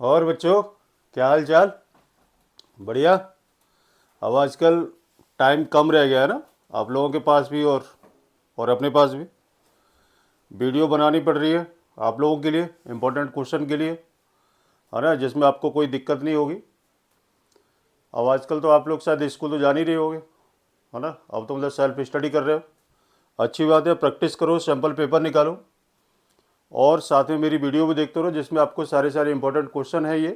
और बच्चों, क्या हाल चाल? बढ़िया। अब आजकल टाइम कम रह गया है ना, आप लोगों के पास भी और अपने पास भी। वीडियो बनानी पड़ रही है आप लोगों के लिए, इम्पोर्टेंट क्वेश्चन के लिए, है ना, जिसमें आपको कोई दिक्कत नहीं होगी। अब आजकल तो आप लोग शायद स्कूल तो जा नहीं रहे होगे, है ना। अब तो मतलब सेल्फ स्टडी कर रहे हो, अच्छी बात है। प्रैक्टिस करो, सैम्पल पेपर निकालो और साथ में मेरी वीडियो भी देखते रहो, जिसमें आपको सारे सारे इंपॉर्टेंट क्वेश्चन है ये।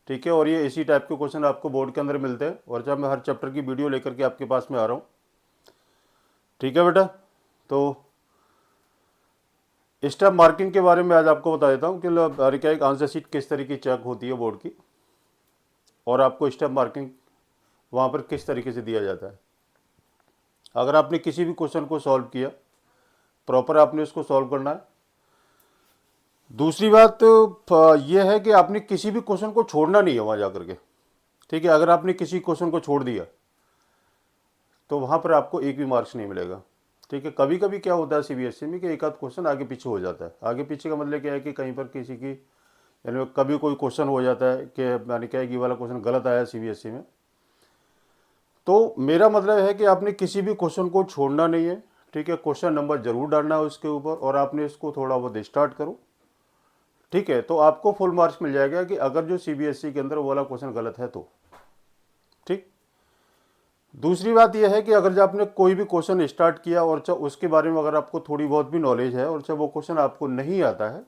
ठीक है, और ये इसी टाइप के क्वेश्चन आपको बोर्ड के अंदर मिलते हैं, और जब मैं हर चैप्टर की वीडियो लेकर के आपके पास में आ रहा हूँ। ठीक है बेटा, तो स्टेप मार्किंग के बारे में आज आपको बता देता हूँ कि अरे क्या एक आंसर शीट किस तरीके की चेक होती है बोर्ड की, और आपको स्टेप मार्किंग वहाँ पर किस तरीके से दिया जाता है। अगर आपने किसी भी क्वेश्चन को सॉल्व किया, प्रॉपर आपने उसको सॉल्व करना है। दूसरी बात तो ये है कि आपने किसी भी क्वेश्चन को छोड़ना नहीं है वहाँ जा करके। ठीक है, अगर आपने किसी क्वेश्चन को छोड़ दिया तो वहाँ पर आपको एक भी मार्क्स नहीं मिलेगा। ठीक है, कभी कभी क्या होता है सीबीएसई में कि एक आध क्वेश्चन आगे पीछे हो जाता है। आगे पीछे का मतलब क्या है कि कहीं पर किसी की, यानी कभी कोई क्वेश्चन हो जाता है कि यानी क्या है कि ये वाला क्वेश्चन गलत आया सीबीएसई में। तो मेरा मतलब है कि आपने किसी भी क्वेश्चन को छोड़ना नहीं है। ठीक है, क्वेश्चन नंबर जरूर डालना है उसके ऊपर, और आपने इसको थोड़ा बहुत स्टार्ट करो। ठीक है, तो आपको फुल मार्क्स मिल जाएगा कि अगर जो सीबीएसई के अंदर वो वाला क्वेश्चन गलत है तो। ठीक। दूसरी बात यह है कि अगर जब आपने कोई भी क्वेश्चन स्टार्ट किया और चाहे उसके बारे में अगर आपको थोड़ी बहुत भी नॉलेज है, और चाहे वो क्वेश्चन आपको नहीं आता है,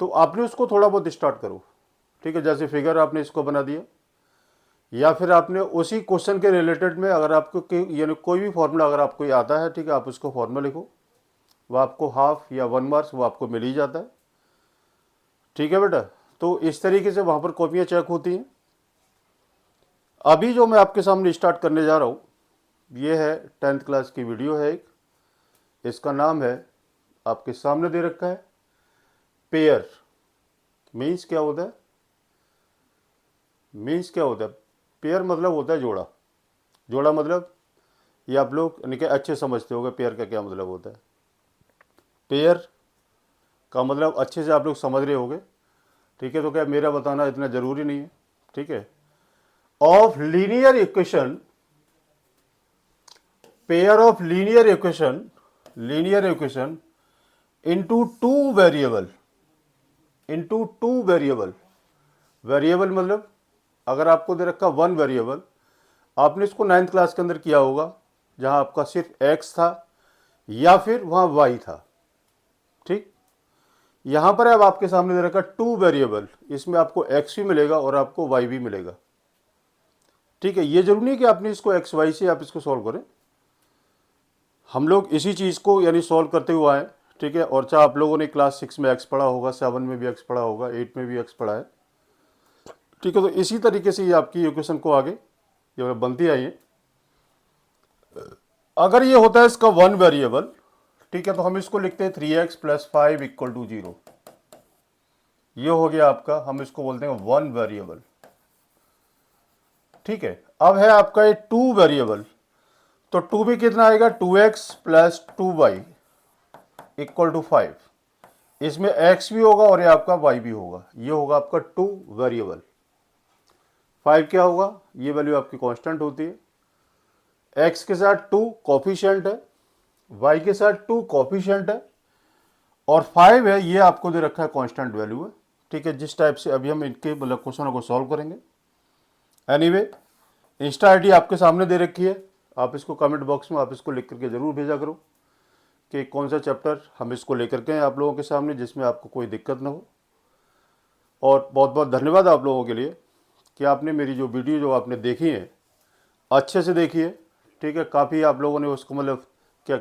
तो आपने उसको थोड़ा बहुत स्टार्ट करो। ठीक है, जैसे फिगर आपने इसको बना दिया, या फिर आपने उसी क्वेश्चन के रिलेटेड में अगर आपको यानी कोई भी फॉर्मूला अगर आपको आता है, ठीक है, आप उसको फॉर्मूला लिखो। वो आपको हाफ या 1 मार्क्स वो आपको मिल ही जाता है। ठीक है बेटा, तो इस तरीके से वहाँ पर कॉपियाँ चेक होती हैं। अभी जो मैं आपके सामने स्टार्ट करने जा रहा हूँ, ये है 10th क्लास की वीडियो है एक। इसका नाम है, आपके सामने दे रखा है, पेयर। मीन्स क्या होता है? मीन्स क्या होता है? पेयर मतलब होता है जोड़ा। जोड़ा मतलब ये आप लोग यानी कि अच्छे समझते होंगे पेयर का क्या मतलब होता है। पेयर का मतलब अच्छे से आप लोग समझ रहे होंगे। ठीक है, तो क्या मेरा बताना इतना ज़रूरी नहीं है। ठीक है, of linear equation, pair of linear equation into two variable, into two variable. Variable मतलब अगर आपको दे रखा वन वेरिएबल, आपने इसको 9th क्लास के अंदर किया होगा, जहां आपका सिर्फ एक्स था या फिर वहां वाई था। ठीक, यहां पर अब आपके सामने दे रखा टू वेरिएबल, इसमें आपको एक्स भी मिलेगा और आपको वाई भी मिलेगा। ठीक है, ये जरूरी नहीं कि आपने इसको एक्स वाई से आप इसको सॉल्व करें। हम लोग इसी चीज़ को यानी सॉल्व करते हुए आए। ठीक है, और चाहे आप लोगों ने क्लास 6 में एक्स पढ़ा होगा, 7 में भी एक्स पढ़ा होगा, 8 में भी एक्स पढ़ा है। ठीक है, तो इसी तरीके से ये आपकी इक्वेशन को आगे ये बनती आई है। अगर ये होता है इसका वन वेरिएबल, ठीक है, तो हम इसको लिखते हैं 3x + 5 = 0। ये हो गया आपका, हम इसको बोलते हैं वन वेरिएबल। ठीक है, अब है आपका ये टू वेरिएबल, तो टू भी कितना आएगा, 2x + 2y = 5। इसमें x भी होगा और ये आपका y भी होगा, ये होगा आपका टू वेरिएबल। 5 क्या होगा, ये वैल्यू आपकी कांस्टेंट होती है। x के साथ 2 कोफिशिएंट है, y के साथ 2 कोफिशिएंट है, और 5 है, ये आपको दे रखा है कांस्टेंट वैल्यू है। ठीक है, जिस टाइप से अभी हम इनके मतलब क्वेश्चनों को सॉल्व करेंगे। एनीवे, इंस्टा आईडी आपके सामने दे रखी है, आप इसको कमेंट बॉक्स में आप इसको लिख करके ज़रूर भेजा करो कि कौन सा चैप्टर हम इसको लेकर के हैं आप लोगों के सामने, जिसमें आपको कोई दिक्कत ना हो। और बहुत बहुत धन्यवाद आप लोगों के लिए कि आपने मेरी जो वीडियो जो आपने देखी है अच्छे से देखी है। ठीक है, काफ़ी आप लोगों ने उसको मतलब क्या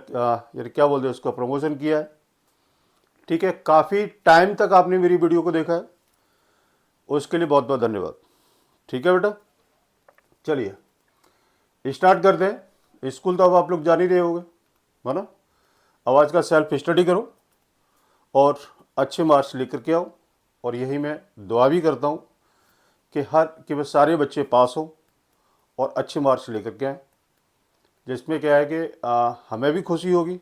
यानी क्या बोलते हैं उसका प्रमोशन किया है। ठीक है, काफ़ी टाइम तक आपने मेरी वीडियो को देखा है, उसके लिए बहुत बहुत धन्यवाद। ठीक है बेटा, चलिए स्टार्ट करते हैं। स्कूल तो अब आप लोग जान ही रहे होंगे, है ना। अब आज का सेल्फ स्टडी करो और अच्छे मार्क्स लेकर के आओ, और यही मैं दुआ भी करता हूँ कि वह सारे बच्चे पास हो और अच्छे मार्क्स लेकर के आएँ, जिसमें क्या है कि हमें भी खुशी होगी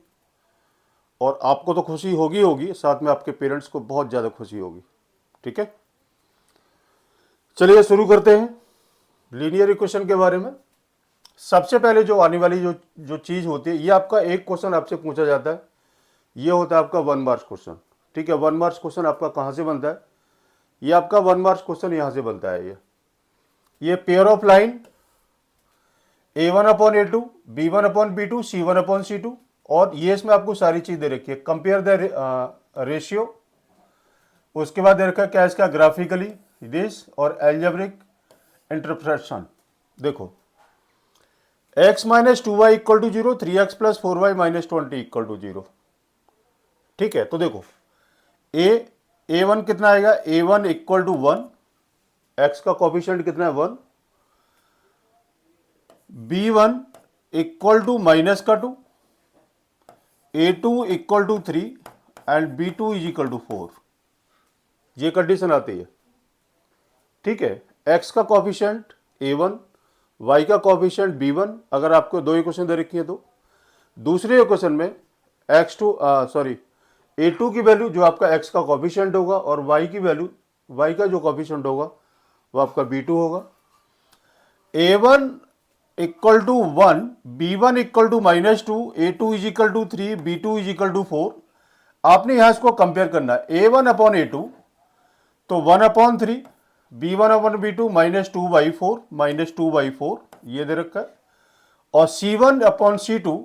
और आपको तो खुशी होगी होगी, साथ में आपके पेरेंट्स को बहुत ज़्यादा खुशी होगी। ठीक है, चलिए शुरू करते हैं लीनियर इक्वेशन के बारे में। सबसे पहले जो आने वाली जो चीज़ होती है, ये आपका एक क्वेश्चन आपसे पूछा जाता है, ये होता है आपका 1 मार्क्स क्वेश्चन। ठीक है, 1 मार्क्स क्वेश्चन आपका कहाँ से बनता है? ये आपका 1 मार्क्स क्वेश्चन यहाँ से बनता है। ये pair of line A1/A2, B1/B2, C1/C2, और ये इसमें आपको सारी चीज़ दे रखी है। कंपेयर द रेशियो, उसके बाद दे रखा है क्या इसका ग्राफिकली दिस, और एल्जेब्रिक इंटरप्रेशन। देखो x - 2y = 0, 3x + 4y - 20 = 0। ठीक है, तो देखो A1 कितना आएगा? A1 = 1, x का कोफिशिएंट कितना है? 1। B1 = -2, A2 = 3 and B2 = 4। ये कंडीशन आती है। ठीक है, x का कोफिशिएंट A1, y का कोफिशिएंट B1, अगर आपको दो इक्वेशन दे रखी है तो। दूसरे इक्वेशन में A2 की वैल्यू जो आपका x का कोफिशिएंट होगा, और y की वैल्यू, y का जो कोफिशिएंट होगा वो आपका B2 होगा। A1 = 1, B1 = -2, A2 = 3, B2 = 4। आपने यहां इसको कंपेयर करना है। A1/A2 तो 1/3, B1/B2 -2/4, -2/4 ये दे रखा है, और C1/C2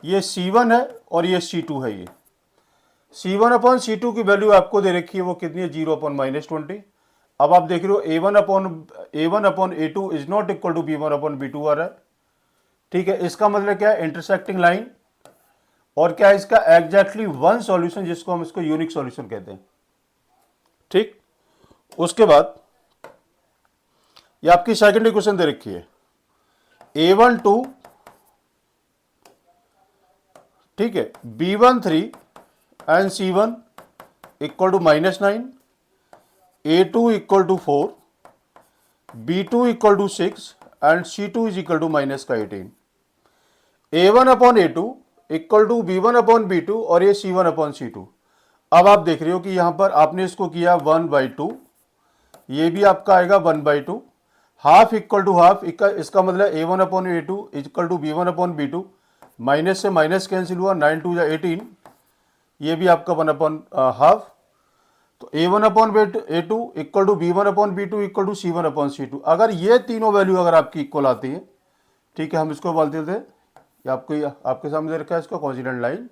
ये C1 है और ये C2 है। ये C1/C2 की वैल्यू आपको दे रखी है, वो कितनी है? 0/-20। अब आप देख रहे हो A1/A2 is not equal to B1/B2 आ रहा है। ठीक है, इसका मतलब क्या है? इंटरसेक्टिंग लाइन, और क्या है इसका एग्जैक्टली वन सॉल्यूशन, जिसको हम इसको यूनिक सॉल्यूशन कहते हैं। ठीक, उसके बाद ये आपकी सेकंड इक्वेशन दे रखी है A1 2, ठीक है, B1 3 and C1 = -9, A2 = 4, B2 = 6 and C2 = -18। A1/A2 = B1/B2 और ये C1/C2। अब आप देख रहे हो कि यहां पर आपने इसको किया 1/2, ये भी आपका आएगा 1/2, हाफ इक्वल टू हाफ। इसका मतलब A1/A2 = B1/B2, माइनस से माइनस कैंसिल हुआ, 9 2 18, ये भी आपका 1/हाफ। तो A1/A2 = B1/B2 = C1/C2। अगर ये तीनों वैल्यू अगर आपकी इक्वल आती है, ठीक है, हम इसको बोलते थे, आपको आपके सामने रखा है इसका कोइंसिडेंट लाइन,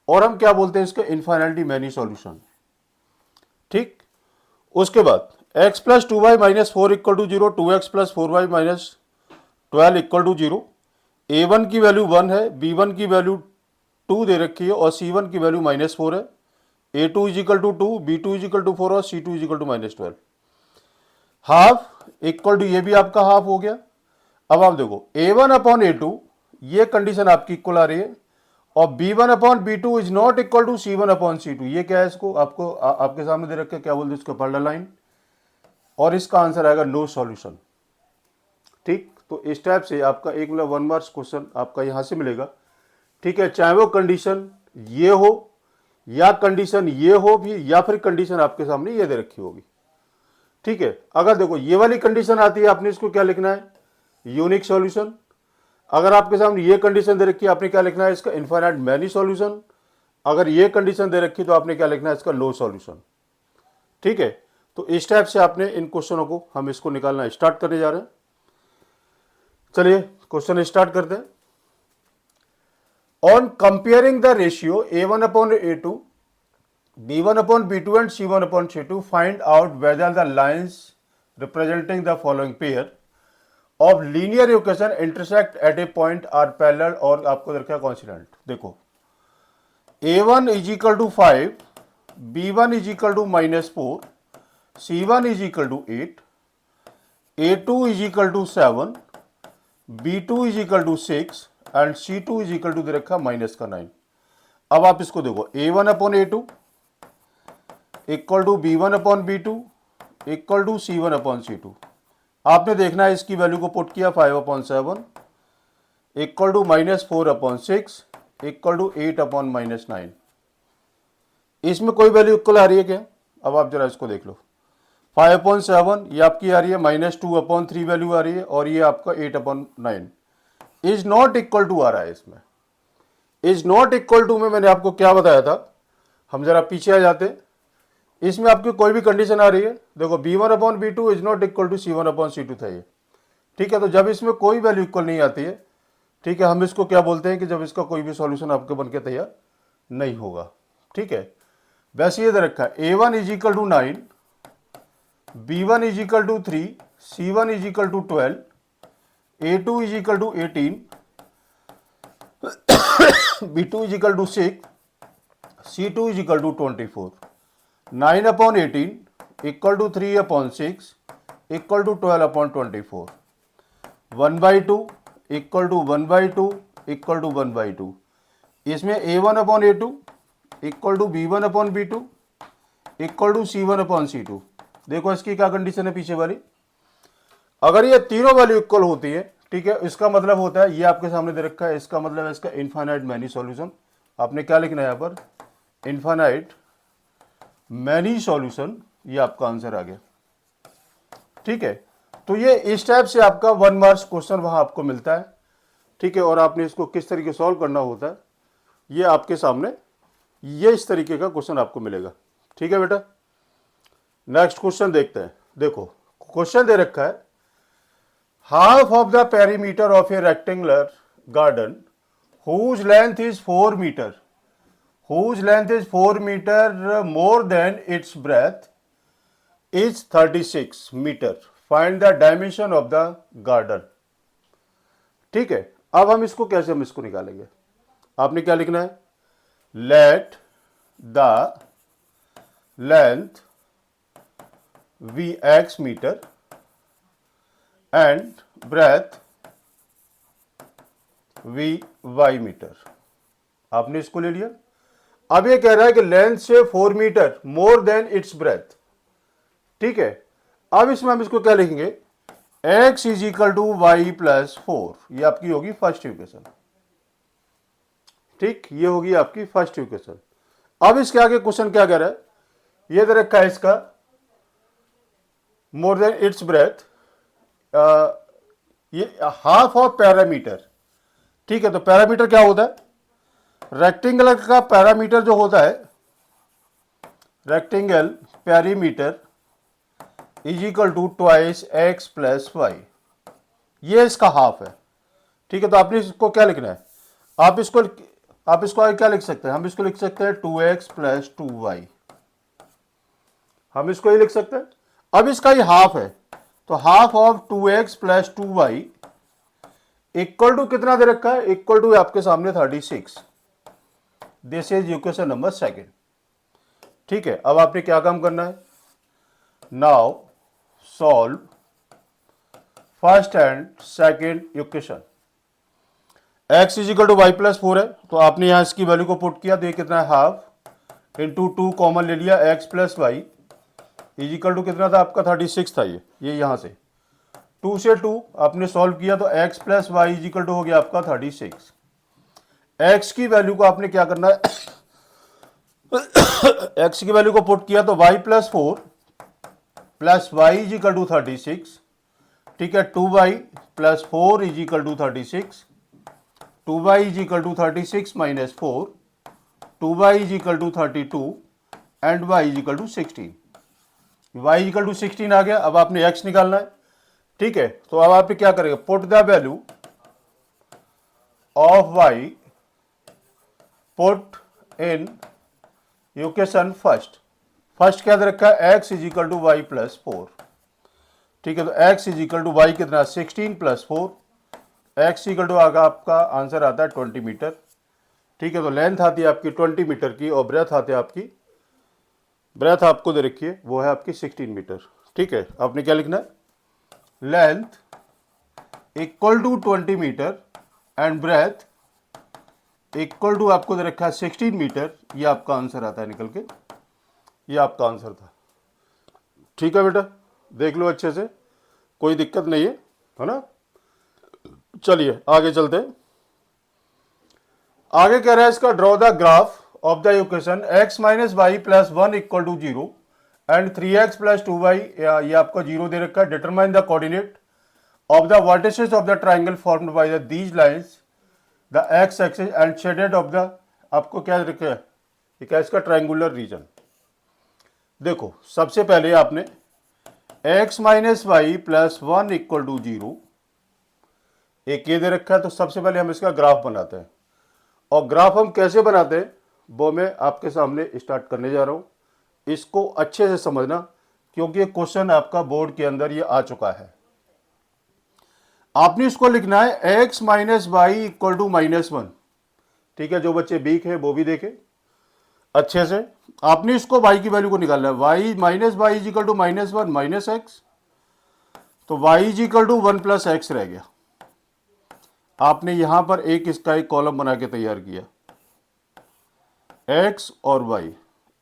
और हम क्या बोलते हैं इसका? Infinitely many solution. ठीक, उसके बाद x + 2y - 4 = 0, 2x + 4y - 12 = 0। A1 की वैल्यू 1 है, B1 की वैल्यू 2 दे रखी है, और C1 की वैल्यू -4 है। A2 = 2, B2 = 4 और C2 = -12। हाफ इक्वल टू, ये भी आपका हाफ हो गया। अब आप देखो A1/A2 ये कंडीशन आपकी इक्वल आ रही है, और B1/B2 is not equal to C1/C2। ये क्या है? इसको आपको आपके सामने दे रखे, क्या बोलते हैं इसको? पैरेलल लाइन, और इसका आंसर आएगा नो सॉल्यूशन। ठीक, तो इस टाइप से आपका एक 1 मार्क्स क्वेश्चन आपका यहां से मिलेगा। ठीक है, चाहे वो कंडीशन ये हो, या कंडीशन ये हो भी, या फिर कंडीशन आपके सामने ये दे रखी होगी। ठीक है, अगर देखो ये वाली कंडीशन आती है, आपने इसको क्या लिखना है? Unique solution. अगर आपके सामने ये कंडीशन दे रखी है, आपने क्या लिखना है? इसका इनफाइनाइट मैनी सॉल्यूशन। अगर ये कंडीशन दे रखी तो आपने क्या लिखना है? इसका लो सॉल्यूशन। ठीक है, तो इस टाइप से आपने इन क्वेश्चनों को, हम इसको निकालना स्टार्ट करने जा रहे हैं। चलिए क्वेश्चन स्टार्ट करते हैं। On comparing the ratio A1/A2, B1/B2 and C1/C2, find out whether the lines representing the following pair of linear equation intersect at a point are parallel, और आपको रखा कॉन्स्टेंट। देखो A1 = 5, B1 = -4, C1 = 8, A2 = 7, B2 = 6 and C2 = दे रखा -9। अब आप इसको देखो A1/A2 = B1/B2 = C1/C2। आपने देखना है इसकी वैल्यू को पुट किया 5/7 = -4/6 = 8/-9। इसमें कोई वैल्यू इक्वल आ रही है क्या? अब आप जरा इसको देख लो। 5/7 ये आपकी आ रही है, -2/3 वैल्यू आ रही है, और ये आपका 8/9 इज नॉट इक्वल टू आ रहा है। इसमें इज नॉट इक्वल टू में मैंने आपको क्या बताया था, हम जरा पीछे आ जाते हैं। इसमें आपकी कोई भी कंडीशन आ रही है, देखो B1/B2 is not equal to C1/C2 था ये, ठीक है। तो जब इसमें कोई वैल्यू इक्वल नहीं आती है, ठीक है, हम इसको क्या बोलते हैं कि जब इसका कोई भी सॉल्यूशन आपके बन के तैयार नहीं होगा, ठीक है। वैसे ये दे रखा है A1 is equal to 9, B1 is equal to 3, C1 is equal to 12, A2 is equal to 18, B2 is equal to 6, C2 is equal to 24, 9/18 equal to 3/6 equal to 12/24, 1/2 equal to 1/2 equal to 1/2। इसमें A1/A2 equal to B1/B2 equal to C1/C2। देखो इसकी क्या condition है पीछे वाली, अगर ये तीनों वैल्यू इक्वल होती है, ठीक है, इसका मतलब होता है, ये आपके सामने दे रखा है, इसका मतलब है इसका इनफाइनाइट मैनी सॉल्यूशन। आपने क्या लिखना है यहाँ पर, इनफाइनाइट मैनी सॉल्यूशन, ये आपका आंसर आ गया, ठीक है। तो ये इस टाइप से आपका 1 मार्क्स क्वेश्चन वहां आपको मिलता है, ठीक है। और आपने इसको किस तरीके से सॉल्व करना होता है, ये आपके सामने ये इस तरीके का क्वेश्चन आपको मिलेगा, ठीक है बेटा। नेक्स्ट क्वेश्चन देखते हैं। देखो क्वेश्चन दे रखा है, half of the perimeter of A rectangular garden whose length is 4 meter, whose length is 4 meter more than its breadth is 36 meter, find the dimension of the garden, ठीक है। अब हम इसको कैसे हम इसको निकालेंगे, आपने क्या लिखना है, let the length Vx meter and breadth Vy metre, आपने इसको ले लिया। अब ये कह रहा है कि लेंथ से 4 metre more than its breadth, ठीक है। अब इसमें हम इसको क्या लिखेंगे, x is equal to y plus 4, ये आपकी होगी फर्स्ट इक्वेशन, ठीक, ये होगी आपकी फर्स्ट इक्वेशन। अब इसके आगे क्वेश्चन क्या कह रहा है, ये दे रखा है इसका मोर देन इट्स ब्रेथ, ये हाफ ऑफ पैरामीटर, ठीक है। तो पैरामीटर क्या होता है, रेक्टेंगल का पैरामीटर जो होता है, rectangle perimeter is equal to twice x plus y, ये इसका हाफ है, ठीक है। तो आपने इसको क्या लिखना है, आप इसको आगे क्या लिख सकते हैं, हम इसको लिख सकते हैं 2x प्लस 2y, हम इसको ये लिख सकते हैं। अब इसका ये हाफ है, तो half of 2x plus 2y equal to कितना दे रखा है, इक्वल टू आपके सामने 36। दिस इज इक्वेशन नंबर 2, ठीक है। अब आपने क्या काम करना है, now solve first and second equation. x is equal to y plus 4 है, तो आपने यहां इसकी वैल्यू को पुट किया, तो ये कितना है, हाफ इंटू 2 कॉमन ले लिया, x plus y is equal to कितना था आपका 36 था, ये यहां से 2 से 2 आपने सॉल्व किया, तो x plus y is equal to हो गया आपका 36। x की वैल्यू को आपने क्या करना है, x की वैल्यू को पुट किया, तो y plus 4 plus y is equal to 36, ठीक है। 2y plus 4 is equal to 36, 2y is equal to 36 minus 4, 2y is equal to 32 and y is equal to 16, y is equal to 16 आ गया। अब आपने x निकालना है, ठीक है। तो अब आप क्या करेंगे, put the value of y put in equation first क्या दे रखा है, x is equal to y plus 4, ठीक है। तो x is equal to y कितना 16 प्लस 4, x इक्वल टू आगा आपका आंसर आता है 20 मीटर, ठीक है। तो लेंथ आती है आपकी 20 मीटर की, और ब्रेथ आती है आपकी, ब्रेथ आपको दे रखी है वो है आपकी 16 मीटर, ठीक है। आपने क्या लिखना है, length equal to 20 metre and breadth equal to आपको दे रखा है 16 मीटर, ये आपका आंसर आता है निकल के, ये आपका आंसर था, ठीक है बेटा। देख लो अच्छे से, कोई दिक्कत नहीं है ना। चलिए आगे चलते हैं। आगे कह रहा है इसका draw the graph of the equation x minus y plus 1 equal to 0 and 3x plus 2y, ये आपको 0 दे रखा है। Determine the coordinate of the vertices of the triangle formed by the these lines the x axis and shaded of the, आपको क्या रखा है, ये क्या इसका ट्राइंगुलर रीजन। देखो सबसे पहले आपने x minus y plus 1 equal to 0 एक ये दे रखा है, तो सबसे पहले हम इसका ग्राफ बनाते हैं। और ग्राफ हम कैसे बनाते हैं वो मैं आपके सामने स्टार्ट करने जा रहा हूं। इसको अच्छे से समझना क्योंकि ये क्वेश्चन आपका बोर्ड के अंदर ये आ चुका है। आपने इसको लिखना है x minus y equal to -1। ठीक है, जो बच्चे वीक है वो भी देखें अच्छे से। आपने इसको y की वैल्यू को निकालना है। y minus y is equal to -1 minus x, तो y is equal to 1 plus x रह गया। आपने यहां पर इसका एक कॉलम बना के तैयार किया, x और y।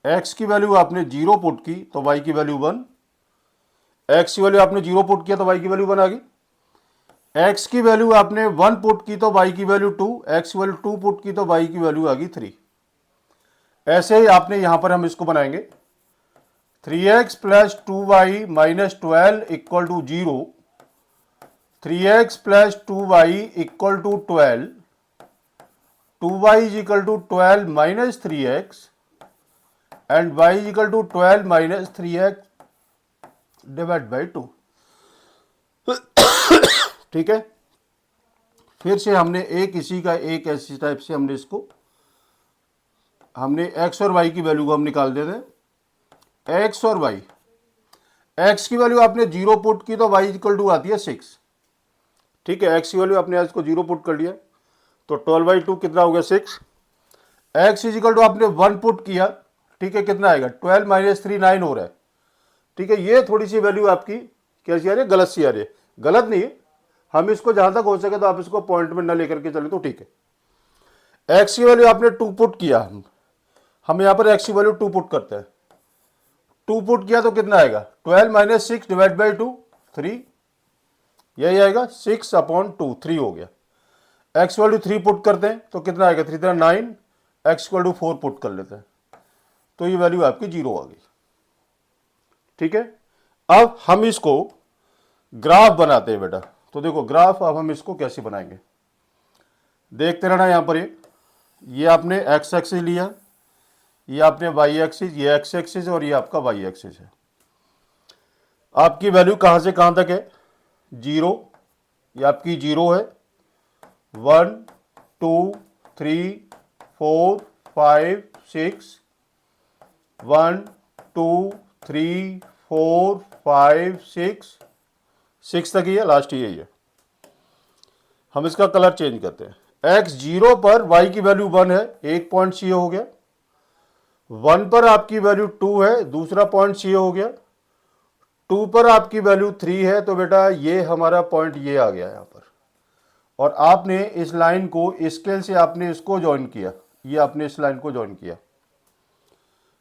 x की वैल्यू आपने 0 पुट की तो y की वैल्यू 1, x की वैल्यू आपने 0 पुट किया तो y की वैल्यू 1 आ गई। x की वैल्यू आपने 1 पुट की तो y की वैल्यू 2, x की वैल्यू 2 पुट की तो y की वैल्यू आ गई 3। ऐसे ही आपने यहां पर हम इसको बनाएंगे 3x plus 2y minus 12 equal to 0, 3x plus 2y equal to 12, 2y is equal to 12 minus 3x and y is equal to 12 minus 3x divide by 2। ठीक है, फिर से हमने इसी का एक ऐसी टाइप से हमने x और y की वैल्यू को हम निकाल देते हैं। x और y, x की वैल्यू आपने 0 पुट की तो y इक्वल टू आती है 6। ठीक है, x की वैल्यू आपने इसको 0 पुट कर लिया तो 12/2 कितना हो गया 6। x इज इक्वल टू आपने 1 पुट किया, ठीक है, कितना आएगा 12 माइनस 3 9 हो रहा है। ठीक है, ये थोड़ी सी वैल्यू आपकी कैसी आ रही है, गलत सी आ रही है। गलत नहीं है, हम इसको जहां तक हो सके तो आप इसको पॉइंट में ना लेकर के चले तो ठीक है। x की वैल्यू आपने 2 पुट किया, हम यहां पर x की वैल्यू 2 पुट करते हैं। 2 पुट किया तो कितना आएगा 12 माइनस 6 डिवाइड बाई 2 3, यही आएगा 6/2 3 हो गया। x वैल्यू 3 पुट करते हैं तो कितना आएगा 3 9, x इक्वल टू 4 पुट कर लेते हैं तो ये वैल्यू आपकी 0 आ गई। ठीक है, अब हम इसको ग्राफ बनाते हैं बेटा। तो देखो ग्राफ अब हम इसको कैसे बनाएंगे देखते रहना। यहां पर ये आपने x एक्सिस लिया, ये आपने y एक्सिस, ये x एक्सिस और ये आपका y एक्सिस है। आपकी वैल्यू कहां से कहां तक है 0, ये आपकी 0 है, 1 2 3 4 5 6, 1 2 3 4 5 6 तक ही है, लास्ट यही है। हम इसका कलर चेंज करते हैं। x 0 पर y की वैल्यू 1 है, एक पॉइंट सी हो गया। 1 पर आपकी वैल्यू 2 है, दूसरा पॉइंट सी हो गया। 2 पर आपकी वैल्यू 3 है तो बेटा ये हमारा पॉइंट ये आ गया यहां पर। और आपने इस लाइन को स्केल से आपने इसको ज्वाइन किया, ये आपने इस लाइन को ज्वाइन किया।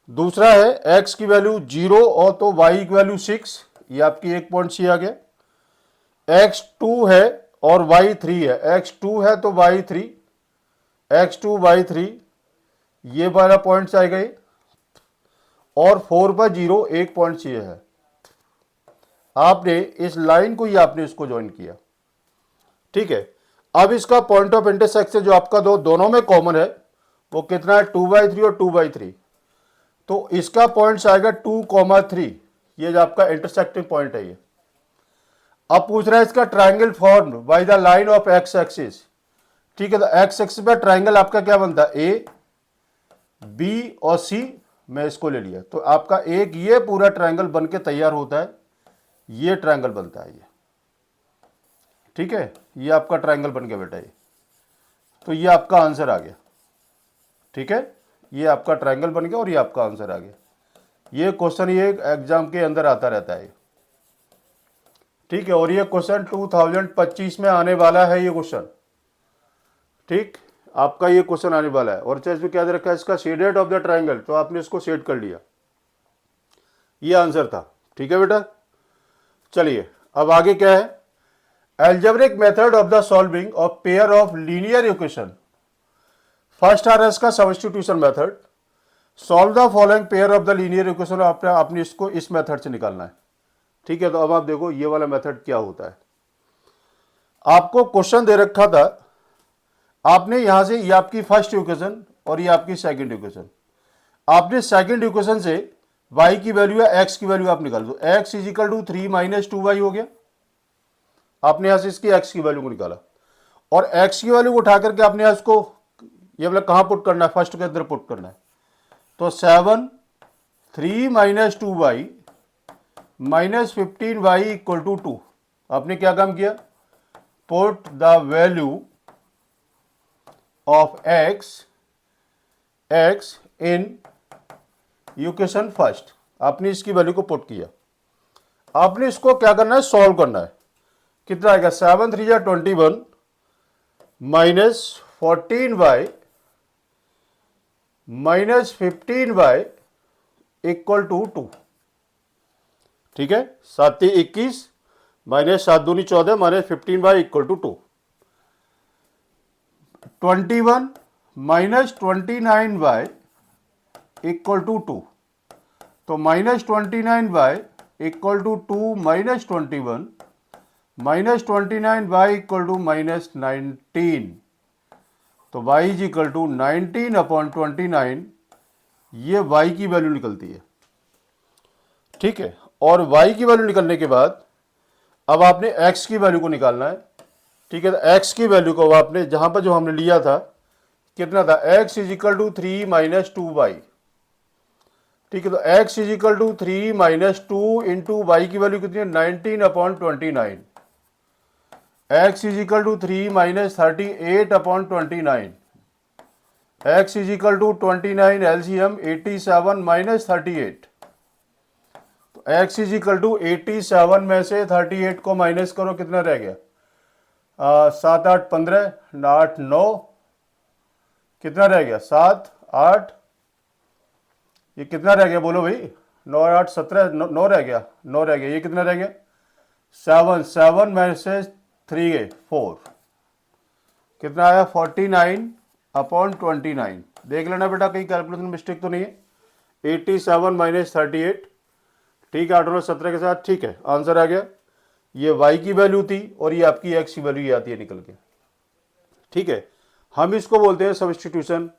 दूसरा है x की वैल्यू 0 और तो y की वैल्यू 6, ये आपकी एक पॉइंट सी आ गया। x 2 है और y 3 है, x 2 है तो y 3, x 2 y 3, ये वाला पॉइंट आएगा ये। और 4 पर 0 एक पॉइंट सी है। आपने इस लाइन को ही आपने इसको ज्वाइन किया। ठीक है, अब इसका पॉइंट ऑफ इंटरसेक्शन जो आपका दोनों में कॉमन है वो कितना है 2/3 और 2/3, तो इसका पॉइंट आएगा 2,3, ये जो आपका इंटरसेक्टिंग पॉइंट है ये। अब पूछ रहा है इसका triangle form by the line of x axis. ठीक है, तो एक्स एक्सिस पे ट्राइंगल आपका क्या बनता है ए बी और सी, मैं इसको ले लिया तो आपका एक ये पूरा ट्राइंगल बन के तैयार होता है, ये ट्राइंगल बनता है ये। ठीक है, ये आपका ट्राइंगल बन गया बेटा ये, तो ये आपका आंसर आ गया। ठीक है, ये आपका ट्राइंगल बन गया और ये आपका आंसर आ गया। ये क्वेश्चन ये एग्जाम के अंदर आता रहता है। ठीक है, और ये क्वेश्चन 2025 में आने वाला है ये क्वेश्चन। ठीक, आपका ये क्वेश्चन आने वाला है। और चाहे इसमें क्या दे रखा है इसका शेडेड ऑफ द ट्राइंगल, तो आपने इसको शेड कर लिया, ये आंसर था। ठीक है बेटा, चलिए अब आगे क्या है, algebraic method of the solving of pair of linear equation. First आ रहा है इसका substitution method, solve the following pair of the linear equation, आपने इसको इस मेथड से निकालना है। ठीक है, तो अब आप देखो ये वाला मेथड क्या होता है। आपको क्वेश्चन दे रखा था, आपने यहां से ये आपकी फर्स्ट इक्वेशन और ये आपकी सेकंड इक्वेशन, आपने सेकंड इक्वेशन से y की वैल्यू या x की वैल्यू आप निकाल दो। x is equal to 3 minus 2y हो गया। आपने यहां से इसकी x की वैल्यू को निकाला और x की वैल्यू को उठा करके आपने यहां इसको ये वाला कहां पुट करना है, फर्स्ट के अंदर पुट करना है। तो 7 3 minus 2y minus 15y equal to 2। आपने क्या काम किया, put the value of x in equation first. आपने इसकी वैल्यू को पुट किया। आपने इसको क्या करना है, सॉल्व करना है। कितना आएगा, 7 3 21 minus 14y minus 15y equal to 2। ठीक है, 7 21 माइनस 7 दूनी 14 minus 15y equal to 2। 21 minus 29y equal to 2। तो minus 29y equal to 2 minus 21 minus 29y equal to minus 19। तो y is equal to 19 upon 29, ये y की value निकलती है। ठीक है, और y की वैल्यू निकलने के बाद अब आपने x की वैल्यू को निकालना है। ठीक है, तो x की वैल्यू को आपने जहां पर जो हमने लिया था कितना था, x is equal to 3 minus 2y। ठीक है, तो x is equal to 3 minus 2 into y की वैल्यू कितनी है, 19 upon 29। x is equal to 3 minus 38 upon 29। x is equal to 29 LCM 87 minus 38। तो x इज इक्वल टू 87 में से 38 को माइनस करो, कितना रह गया, 7 8 15 8 9, कितना रह गया, 7 8, ये कितना रह गया बोलो भाई, 9 8 17, 9 रह गया, 9 रह गया। ये कितना रह गया, 7 7 में से 3 गए 4, कितना आया 49 अपॉन 29। देख लेना बेटा कहीं कैलकुलेशन मिस्टेक तो नहीं है। 87 माइनस 38, ठीक है, 8 और 17 के साथ, ठीक है, आंसर आ गया। ये y की वैल्यू थी और ये आपकी x की वैल्यू ये आती है निकल के। ठीक है, हम इसको बोलते हैं सब्स्टिट्यूशन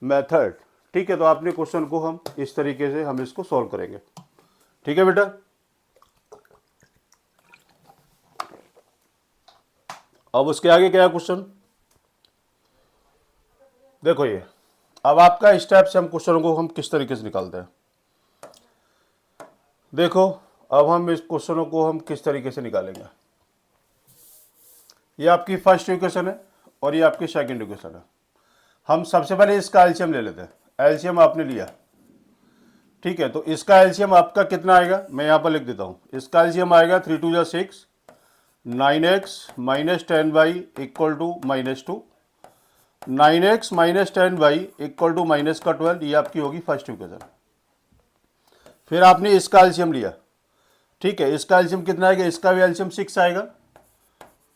मेथड। ठीक है, तो आपने क्वेश्चन को हम इस तरीके से हम इसको सॉल्व करेंगे। ठीक है बेटा, अब उसके आगे क्या है क्वेश्चन, देखो ये अब आपका स्टेप से हम क्वेश्चनों को हम किस तरीके से निकालते हैं। देखो अब हम इस क्वेश्चनों को हम किस तरीके से निकालेंगे। ये आपकी फर्स्ट इक्वेशन है और ये आपकी सेकंड इक्वेशन है। हम सबसे पहले इसका एलसीएम ले लेते हैं। एलसीएम आपने लिया, ठीक है, तो इसका एलसीएम आपका कितना आएगा, मैं यहाँ पर लिख देता हूँ। इसका एलसीएम आएगा 3 2 जा 6, 9x minus 10y equal to minus 2, 9x minus 10y equal to minus का 12। ये आपकी होगी फर्स्ट इक्वेशन। फिर आपने इसका एलसीएम लिया, ठीक है, इसका एलसीएम कितना आएगा, इसका भी एलसीएम 6 आएगा।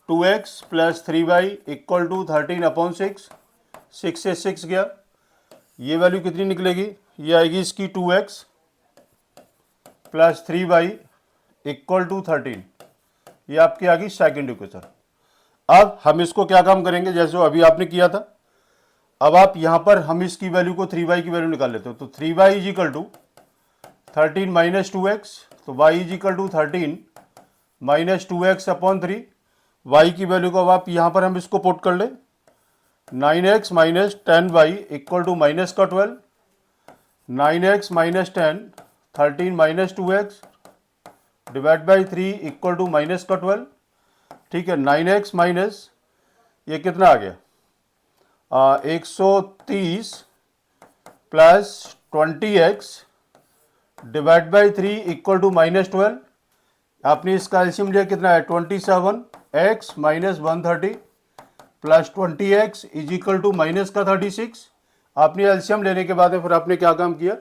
2x plus 3y equal to 13 upon 6, 6 से 6 गया, ये वैल्यू कितनी निकलेगी, ये आएगी इसकी 2x plus 3y equal to 13। ये आपकी आ गई सेकेंड इक्वेशन। अब हम इसको क्या काम करेंगे, जैसे अभी आपने किया था, अब आप यहां पर हम इसकी वैल्यू को 3y की वैल्यू निकाल लेते हो। तो 3y is equal to 13 minus 2x, तो y is equal to 13 minus 2x upon 3। y की वैल्यू को अब आप यहां पर हम इसको पुट कर ले, 9x minus 10y equal to minus का 12, 9x minus 10 13 minus 2x divide by 3 equal to minus का 12। ठीक है, 9x माइनस ये कितना आ गया, 130 plus 20x divide by 3 equal to minus 12। आपने इसका एलसीएम लिया, कितना है 27x minus 130 plus 20x is equal to minus का 36। आपने एलसीएम लेने के बाद फिर आपने क्या काम किया,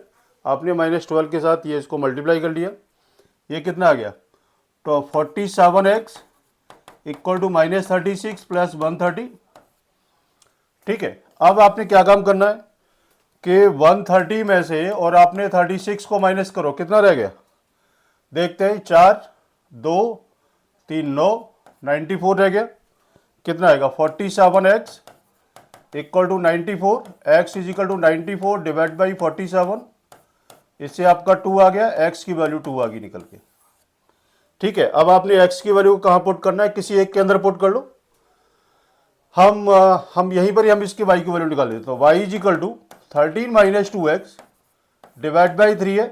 आपने माइनस 12 के साथ ये इसको मल्टीप्लाई कर लिया। ये कितना आ गया, तो 47x equal to minus 36 plus 130। ठीक है, अब आपने क्या काम करना है, कि 130 में से और आपने 36 को माइनस करो, कितना रह गया देखते हैं। 4 2 3 9 94 रह गया। कितना आएगा 47x equal to 94, x is equal to 94 divide by 47। इससे आपका 2 आ गया, x की वैल्यू 2 आ गई निकल के। ठीक है, अब आपने x की वैल्यू को कहाँ पुट करना है, किसी एक के अंदर पुट कर लो। हम यहीं पर ही हम इसकी y की वैल्यू निकाल लेते हैं। तो y is equal to 13 minus 2x divide by 3 है,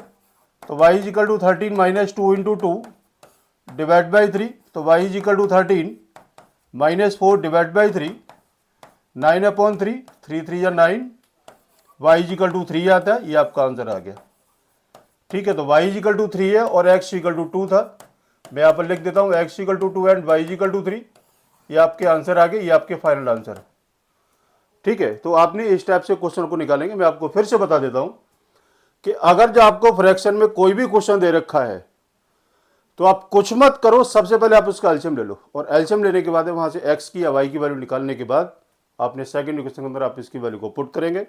तो y is equal to 13 minus 2 into 2 divide by 3, तो y is equal to 13 minus 4 divide by 3, 9 upon 3, 3 3 या 9, y इज इक्वल टू 3 आता है। ये आपका आंसर आ गया। ठीक है, तो y इज इक्वल टू 3 है और x इक्वल टू 2 था। मैं यहाँ पर लिख देता हूँ x equal to 2 and y is equal to 3। ये आपके आंसर आ गए, ये आपके फाइनल आंसर है। ठीक है, तो आपने इस टाइप से क्वेश्चन को निकालेंगे। मैं आपको फिर से बता देता हूँ कि अगर जो आपको फ्रैक्शन में कोई भी क्वेश्चन दे रखा है तो आप कुछ मत करो, सबसे पहले आप उसका एलसीएम ले लो, और एलसीएम लेने के बाद वहां से x की या y की वैल्यू निकालने के बाद आपने सेकंड इक्वेशन के अंदर आप इसकी वैल्यू को पुट करेंगे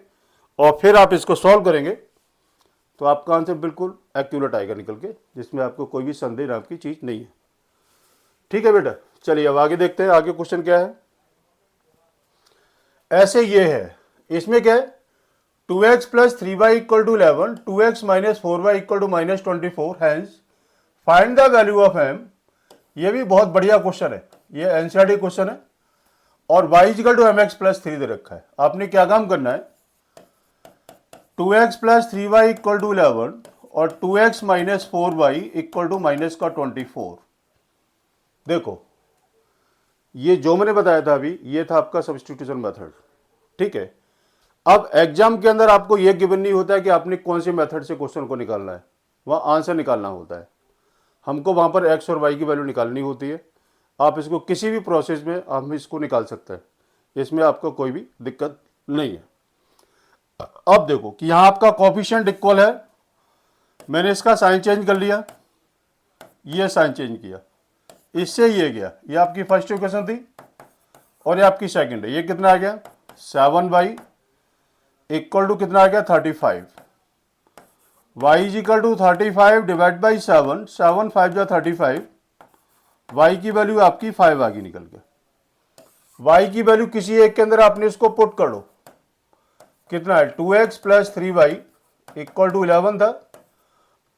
और फिर आप इसको सॉल्व करेंगे, तो आपका आंसर बिल्कुल एक्यूरेट आएगा निकल के, जिसमें आपको कोई भी संदेह नाम की चीज नहीं है। ठीक है बेटा, चलिए अब आगे देखते हैं। आगे क्वेश्चन क्या है, ऐसे ये है, इसमें क्या है 2x plus 3y equal to 11, 2x minus 4y equal to minus 24, hence find the value of m। ये भी बहुत बढ़िया क्वेश्चन है, ये एनसीईआरटी क्वेश्चन है, और y equal to mx plus 3 दे रखा है। आपने क्या काम करना है, 2x plus 3y equal to 11 और 2x minus 4y equal to minus का 24। देखो ये जो मैंने बताया था अभी, ये था आपका सब्स्टिट्यूशन मेथड। ठीक है, अब एग्जाम के अंदर आपको यह गिवन नहीं होता है कि आपने कौन से मेथड से क्वेश्चन को निकालना है, वहां आंसर निकालना होता है। हमको वहां पर x और y की वैल्यू निकालनी होती है। आप इसको किसी भी प्रोसेस में हम इसको निकाल सकते हैं, इसमें आपको कोई भी दिक्कत नहीं है। अब देखो कि यहां आपका कोफिशिएंट इक्वल है, मैंने इसका साइन चेंज कर लिया, ये साइन चेंज किया, इससे ये गया, ये आपकी फर्स्ट इक्वेशन थी और ये आपकी सेकंड है। ये कितना आ गया 7y इक्वल टू कितना आ गया 35, y is equal to 35 divide by 7, 7 5 जा 35, y की वैल्यू आपकी 5 आ गई निकल के। y की वैल्यू किसी एक के अंदर आपने इसको पुट कर लो, कितना है 2x plus 3y equal to 11 था,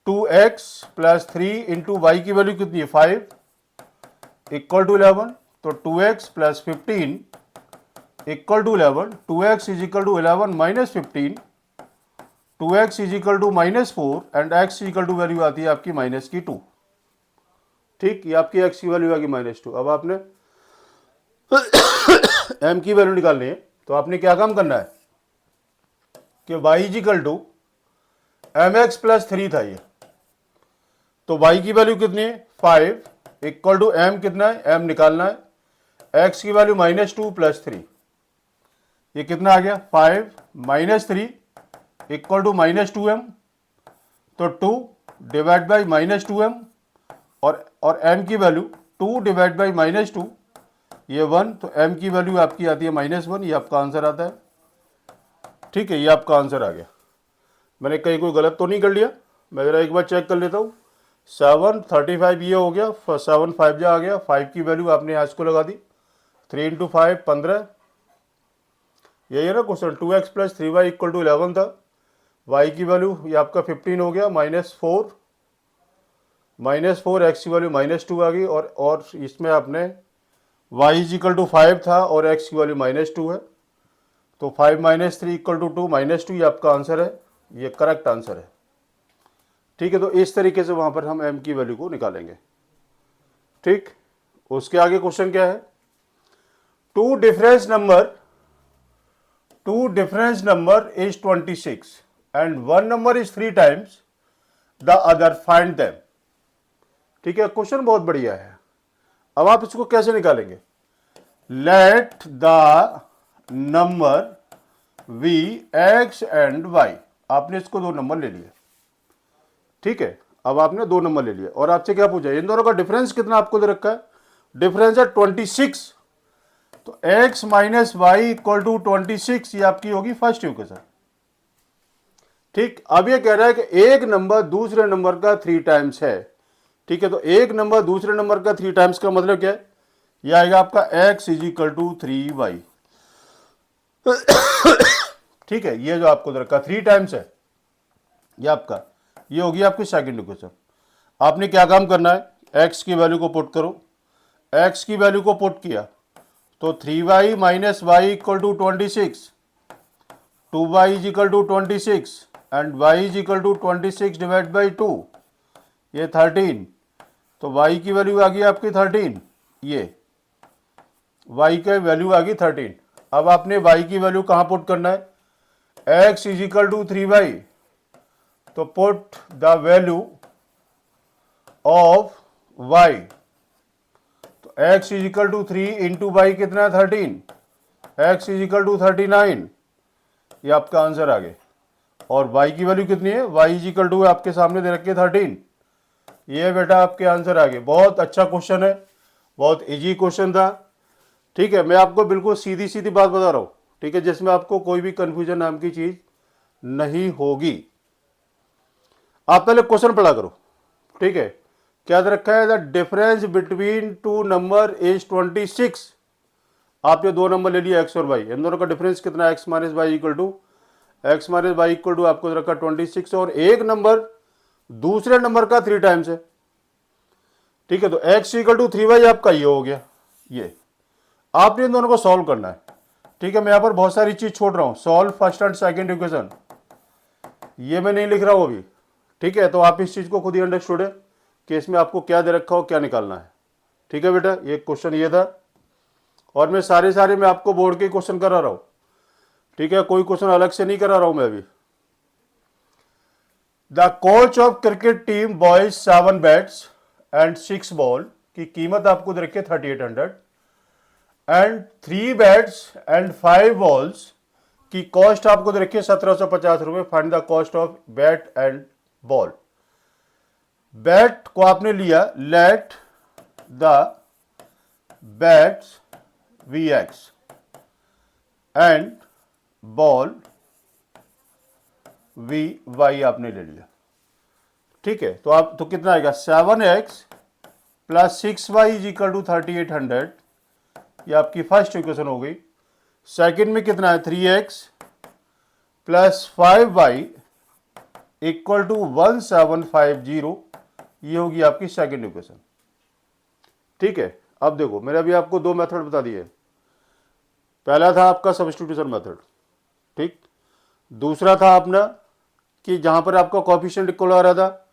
2x प्लस 3 इंटू वाई की वैल्यू कितनी है 5 इक्वल टू 11, तो 2x plus 15 equal to 11, 2x is equal to 11 minus 15, 2x is equal to minus 4 and x is equal to value आती है आपकी minus की 2। ठीक, ये आपकी x की वैल्यू आ गई माइनस 2। अब आपने m की वैल्यू निकालनी है, तो आपने क्या काम करना है कि y is equal to mx plus 3 था ये, तो y की वैल्यू कितनी है 5 इक्वल टू m कितना है, m निकालना है, x की वैल्यू माइनस 2 प्लस 3, ये कितना आ गया 5 minus 3 equal to minus 2m, तो 2 डिवाइड बाई माइनस 2m और m की वैल्यू 2 डिवाइड बाई माइनस 2, ये 1, तो m की वैल्यू आपकी आती है माइनस 1, ये आपका आंसर आता है। ठीक है, ये आपका आंसर आ गया। मैंने कहीं कोई गलत तो नहीं कर लिया, मैं जरा एक बार चेक कर लेता हूँ। 7 35 ये हो गया, 7 5 जा आ गया, 5 की वैल्यू आपने यहाँ इसको लगा दी, 3 इंटू 5 15, यही है ना question. 2x plus 3y equal to 11 था, y की वैल्यू ये आपका 15 हो गया, माइनस 4 x की वैल्यू माइनस 2 आ गई, और इसमें आपने y इज इक्वल टू 5 था और x की वैल्यू माइनस 2 है, तो 5 माइनस 3 इक्वल टू 2 माइनस 2, ये आपका आंसर है, ये करेक्ट आंसर है। ठीक है, तो इस तरीके से वहां पर हम m की वैल्यू को निकालेंगे। ठीक, उसके आगे क्वेश्चन क्या है, two difference number is 26 and one number is 3 times the other, find them. ठीक है, क्वेश्चन बहुत बढ़िया है। अब आप इसको कैसे निकालेंगे, let the number v x and y, आपने इसको 2 नंबर ले लिए। ठीक है, अब आपने 2 नंबर ले लिए और आपसे क्या पूछा, इन दोनों का डिफरेंस कितना आपको दे रखा है, डिफरेंस है 26, तो x minus y equal to 26, ये आपकी होगी फर्स्ट इक्वेशन। ठीक, अब ये कह रहा है कि एक नंबर दूसरे नंबर का 3 टाइम्स है। ठीक है, तो एक नंबर दूसरे नंबर का 3 टाइम्स का मतलब क्या है? ये आएगा आपका x is equal to 3y। ठीक है, ये जो आपको रखा 3 टाइम्स है, ये आपका, ये होगी आपकी सेकंड इक्वेशन। आपने क्या काम करना है, x की वैल्यू को पुट करो। x की वैल्यू को पुट किया तो 3y minus y equal to 26, 2y is equal to 26 and y is equal to 26 divide by 2, ये 13। तो y की वैल्यू आ गई आपकी 13, ये y की वैल्यू आ गई 13। अब आपने y की वैल्यू कहाँ पुट करना है, x is equal to 3y, तो put the value of y, तो x is equal to 3 into y कितना है 13, x इज इक्वल टू 39, ये आपका आंसर आ गया। और y की वैल्यू कितनी है, y इज इक्वल टू आपके सामने दे रखे 13, ये बेटा आपके आंसर आ गए। बहुत अच्छा क्वेश्चन है, बहुत इजी क्वेश्चन था। ठीक है, मैं आपको बिल्कुल सीधी सीधी बात बता रहा हूं, ठीक है, जिसमें आपको कोई भी कंफ्यूजन नाम की चीज नहीं होगी। आप पहले क्वेश्चन पढ़ा करो। ठीक है, क्या दे रखा है, the difference between two number is 26। आपने दो नंबर ले लिया x और y, इन दोनों का डिफरेंस कितना है, x minus y equal to, x minus y equal to आपको रखा 26, और एक नंबर दूसरे नंबर का 3 टाइम्स है। ठीक है, तो x इक्वल टू 3y आपका ये हो गया। ये आपने इन दोनों को सॉल्व करना है। ठीक है, मैं यहां पर बहुत सारी चीज छोड़ रहा हूं, solve first and second equation, ये मैं नहीं लिख रहा हूं अभी। ठीक है, तो आप इस चीज को खुद ही अंडरस्टूड है कि इसमें आपको क्या दे रखा हो, क्या निकालना है। ठीक है बेटा, ये क्वेश्चन ये था, और मैं सारे मैं आपको बोर्ड के क्वेश्चन करा रहा हूं। ठीक है, कोई क्वेश्चन अलग से नहीं करा रहा हूं मैं अभी। The coach of cricket team boys 7 bats and 6 ball की कीमत आपको दे रखी है 3800, एंड 3 बैट्स एंड 5 बॉल्स की कॉस्ट आपको दे रखी है 1750 रुपए। Find the cost of bat and ball. Bat को आपने लिया, let the bats Vx and ball Vy आपने ले लिया। ठीक है, तो आप तो कितना आएगा, 7x plus 6y is equal to 3800, ये आपकी फर्स्ट इक्वेशन हो गई। सेकंड में कितना है, 3x plus 5y equal to 1750, ये होगी आपकी सेकंड इक्वेशन। ठीक है, अब देखो मैंने अभी आपको दो मेथड बता दिए। पहला था आपका सब्स्टिट्यूशन मेथड, ठीक, दूसरा था अपना कि जहां पर आपका कोएफिशिएंट इक्वल आ रहा था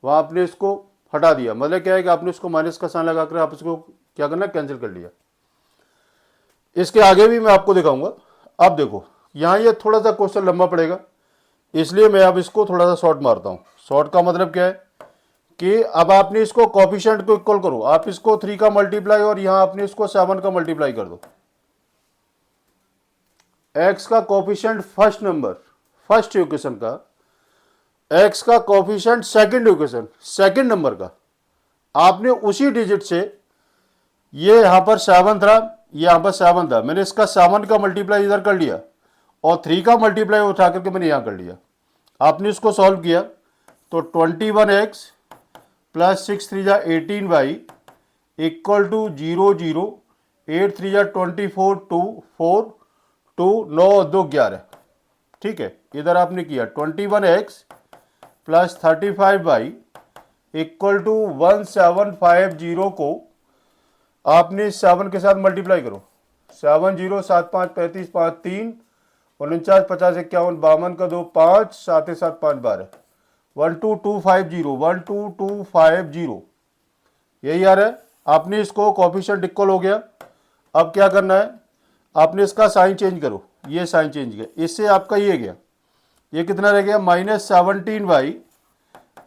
वहां आपने इसको हटा दिया, मतलब क्या है कि आपने उसको माइनस का साइन लगाकर आप इसको क्या करना, कैंसिल कर लिया। इसके आगे भी मैं आपको दिखाऊंगा। अब देखो यहां ये थोड़ा सा क्वेश्चन लंबा पड़ेगा, इसलिए मैं अब इसको थोड़ा सा शॉर्ट मारता हूं। शॉर्ट का मतलब क्या है कि अब आपने इसको कोएफिशिएंट को इक्वल करो, आप इसको 3 का मल्टीप्लाई और यहां आपने इसको 7 का मल्टीप्लाई कर दो। x का coefficient first number first equation का, x का coefficient second equation second number का, आपने उसी डिजिट से, ये यहां पर 7 था, ये यहां पर 7 था, मैंने इसका 7 का मल्टीप्लाई इधर कर लिया और 3 का मल्टीप्लाई उठा करके मैंने यहां कर लिया। आपने इसको सॉल्व किया तो 21x plus 6 3 18y equal to 0 0 8 3 24 2 4 2 9 2 11। ठीक है, इधर आपने किया 21x plus 35y equal to 1750 को आपने 7 के साथ मल्टीप्लाई करो। 7 0 7 5 35 5 3 49 50 51 52 का 2 5 7 7 5 12 12250 12250, यही आ रहा है। आपने इसको कोएफिशिएंट इक्वल हो गया। अब क्या करना है, आपने इसका साइन चेंज करो, ये साइन चेंज किया, इससे आपका ये गया, ये कितना रह गया, -17y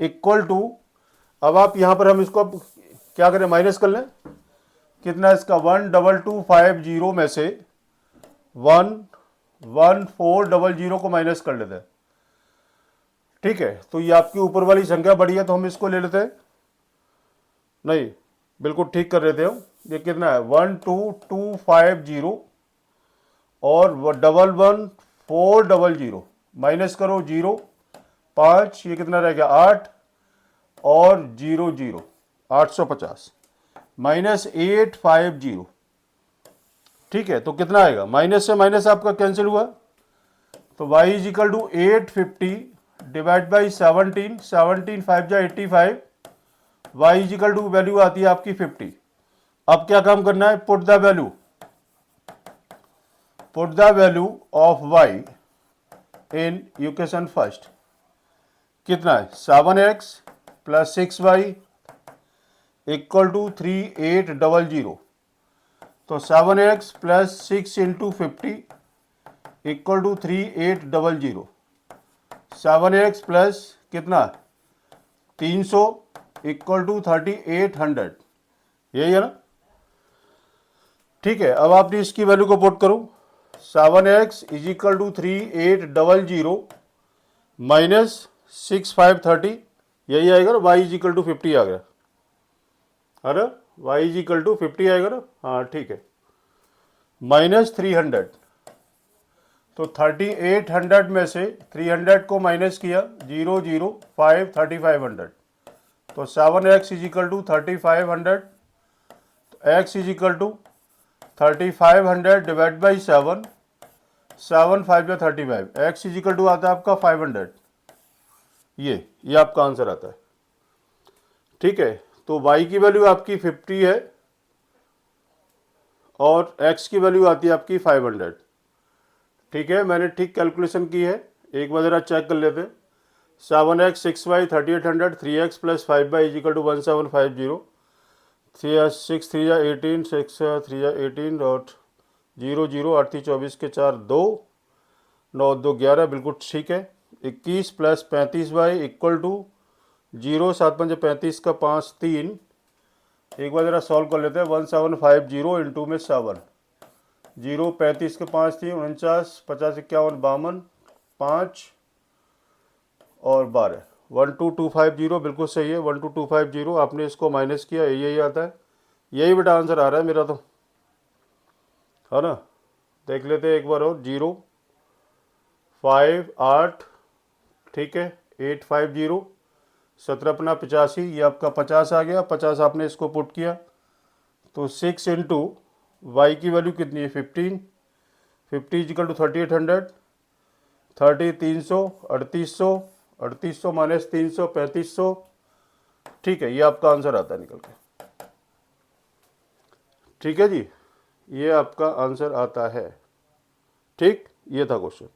इक्वल टू, अब आप यहां पर हम इसको क्या करें, माइनस कर लें, कितना इसका 12250 में से 11400 को माइनस कर लेते हैं। ठीक है, तो ये आपकी ऊपर वाली संख्या बड़ी है तो हम इसको ले लेते हैं, नहीं बिल्कुल ठीक कर रहे थे हम। ये कितना है 12250 और 11400, माइनस करो 0, 5, ये कितना रह गया 8 और 0 0, 850 -850। ठीक है, तो कितना आएगा, माइनस से माइनस आपका कैंसिल हुआ, तो y is equal to 850 divide by 17, 17 5 जा 85, y is equal to value आती है आपकी 50। अब क्या काम करना है, put the value of y in equation first. कितना है 7x plus 6y equal to 3800। तो 7x plus 6 into 50 equal to 3800। 7x plus कितना 300 इक्वल टू 3800, यही है ना। ठीक है, अब आपने इसकी वैल्यू को पुट करो, 7x is equal to 3800 minus 6530, यही आएगा ना, y इज इक्वल टू 50 आ गया, अरे y इज इक्वल टू 50 आएगा ना, हाँ ठीक है, माइनस 300। तो 3800 में से 300 को माइनस किया, 0 0 5 3500, तो 7x is equal to 3500, x is equal to 3500 divide by 7, 7 5 या 35, x इज इक्वल टू आता है आपका 500। ये आपका आंसर आता है। ठीक है, तो y की वैल्यू आपकी 50 है और x की वैल्यू आती है आपकी 500। ठीक है, मैंने ठीक कैलकुलेशन की है, एक बार जरा चेक कर लेते हैं। 7x 6y 3800, 3x plus 5y is equal to 1750, 6 3 या 18, 6 3 या 18 और 0 0, 8 24 के 4 2, 9 2 11, बिल्कुल ठीक है। 21 प्लस 35y इक्वल टू 0, 7 5 35 का 5 3, एक बार जरा सॉल्व कर लेते हैं। 1750 इंटू में 7, 0 35 के 5 3 49, 50 51 52, 5 और 12, 12250, बिल्कुल सही है 12250। आपने इसको माइनस किया, यही आता है, यही बेटा आंसर आ रहा है मेरा, तो है ना। देख लेते हैं एक बार और, 0 5 8, ठीक है 850, 17 अपना 85, ये आपका 50 आ गया, 50 आपने इसको पुट किया, तो 6 इंटू वाई की वैल्यू कितनी है 15, 50 इजिकल टू 3800, 30 300, 3800, 3800 माइनस 300 3500। ठीक है, ये आपका आंसर आता है निकल के। ठीक है जी, ये आपका आंसर आता है। ठीक, ये था क्वेश्चन।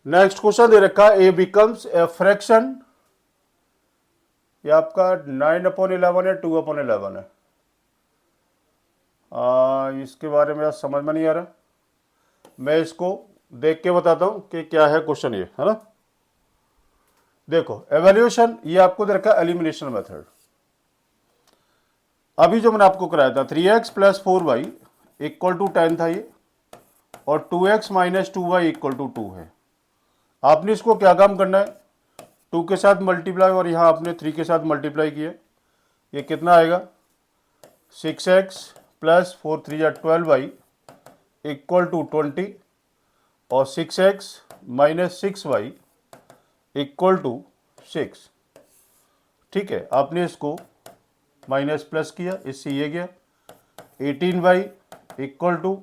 नेक्स्ट क्वेश्चन दे रखा है, ए बिकम्स ए फ्रैक्शन, ये आपका 9/11 है 2/11 है। इसके बारे में समझ में नहीं आ रहा, मैं इसको देख के बताता हूं कि क्या है क्वेश्चन, ये है ना। देखो एवल्यूशन, ये आपको दे रखा है एलिमिनेशन मेथड। अभी जो मैंने आपको कराया था 3x plus 4y equal to 10 था ये, और 2x minus 2y equal to 2 है। आपने इसको क्या काम करना है, 2 के साथ मल्टीप्लाई, और यहाँ आपने 3 के साथ मल्टीप्लाई किया, ये कितना आएगा 6x प्लस 4 3 या 12y इक्वल टू 20, और 6x minus 6y equal to 6। ठीक है, आपने इसको माइनस प्लस किया, इससे ये गया 18y इक्वल टू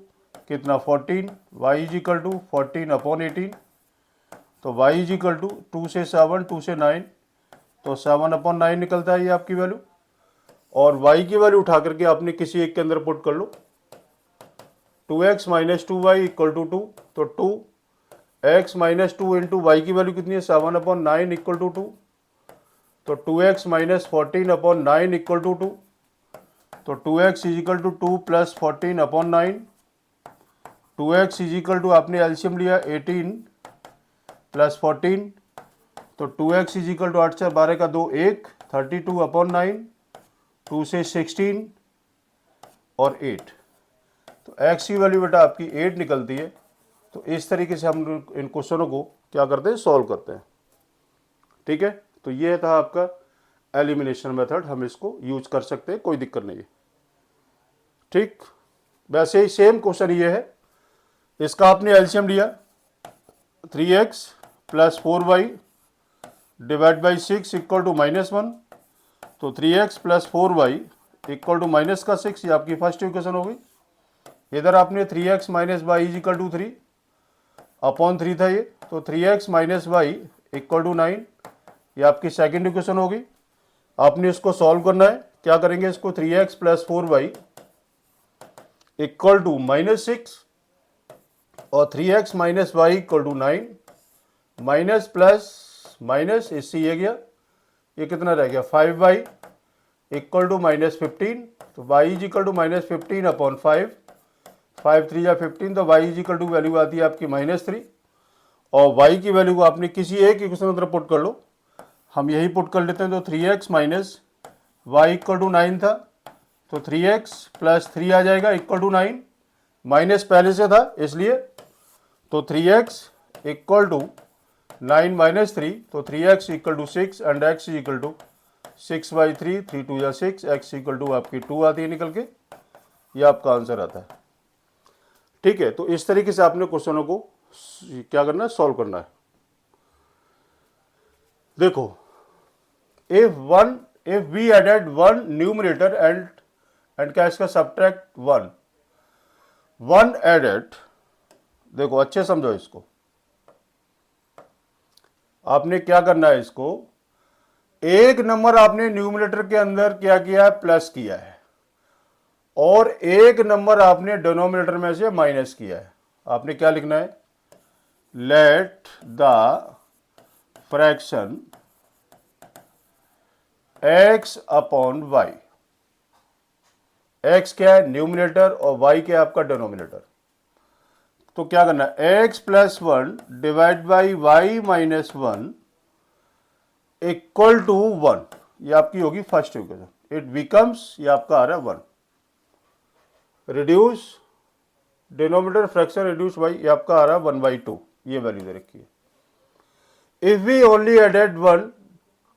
कितना 14, y इज इक्वल टू 14/18, तो y इज इक्वल टू 2 से 7 2 से 9, तो 7/9 निकलता है ये आपकी वैल्यू। और y की वैल्यू उठा करके आपने किसी एक के अंदर पुट कर लो, 2x minus 2y equal to 2, तो 2x माइनस 2 इंटू वाई की वैल्यू कितनी है 7/9 इक्वल टू 2, तो 2x माइनस 14/9 इक्वल टू 2, तो 2x is equal to 2 plus 14/9, 2x is equal to आपने एलसीएम लिया 18 प्लस 14, तो 2x इज इक्वल टू 8 से 12 का 2 1, 32/9, 2 से 16 और 8, तो x की वैल्यू बेटा आपकी 8 निकलती है। तो इस तरीके से हम इन क्वेश्चनों को क्या करते हैं, सॉल्व करते हैं। ठीक है, तो ये था आपका एलिमिनेशन मेथड, हम इसको यूज कर सकते हैं, कोई दिक्कत नहीं है। ठीक, वैसे ही सेम क्वेश्चन ये है, इसका आपने एलसीएम लिया 3x plus 4y divide by 6 equal to -1, तो 3x plus 4y equal to minus का 6, ये आपकी फर्स्ट इक्वेशन होगी। इधर आपने 3x minus y is equal to 3 upon 3 था ये, तो 3x minus y equal to 9, ये आपकी सेकेंड इक्वेशन होगी। आपने इसको सॉल्व करना है, क्या करेंगे इसको, 3x plus 4y equal to -6 और 3x minus y equal to 9, minus plus minus, इससे ये गया, ये कितना रह गया 5y इक्वल टू -15, तो y is equal to -15 upon 5, 5 3 या 15, तो y is equal to value आती है आपकी -3, और y की वैल्यू को आपने किसी एक इक्वेशन अंदर पुट कर लो। हम यही पुट कर लेते हैं, तो 3x minus y equal to 9 था, तो 3x प्लस 3 आ जाएगा इक्वल टू 9, माइनस पहले से था इसलिए, तो 3x इक्वल टू 9 माइनस 3, तो 3x equal to 6 and x equal to 6/3, 3 2 या 6, x इक्वल टू आपकी 2 आती है निकल के, ये आपका आंसर आता है। ठीक है, तो इस तरीके से आपने क्वेश्चनों को क्या करना है, सॉल्व करना है। देखो, if we added one numerator and क्या इसका subtract 1 added, देखो अच्छे समझो इसको, आपने क्या करना है, इसको एक नंबर आपने न्यूमरेटर के अंदर क्या किया है, प्लस किया है, और एक नंबर आपने डिनोमिनेटर में से माइनस किया है। आपने क्या लिखना है, let the fraction x upon y, x क्या है न्यूमरेटर और y क्या है आपका डिनोमिनेटर, तो क्या करना है, x plus 1 divide by y minus 1 equal to 1, ये आपकी होगी फर्स्ट इक्वेशन। इट बिकम्स, ये आपका आ रहा है 1, reduce denominator fraction reduce by, ये आपका आ रहा है 1/2, ये वैल्यू दे रखी है। If we only added 1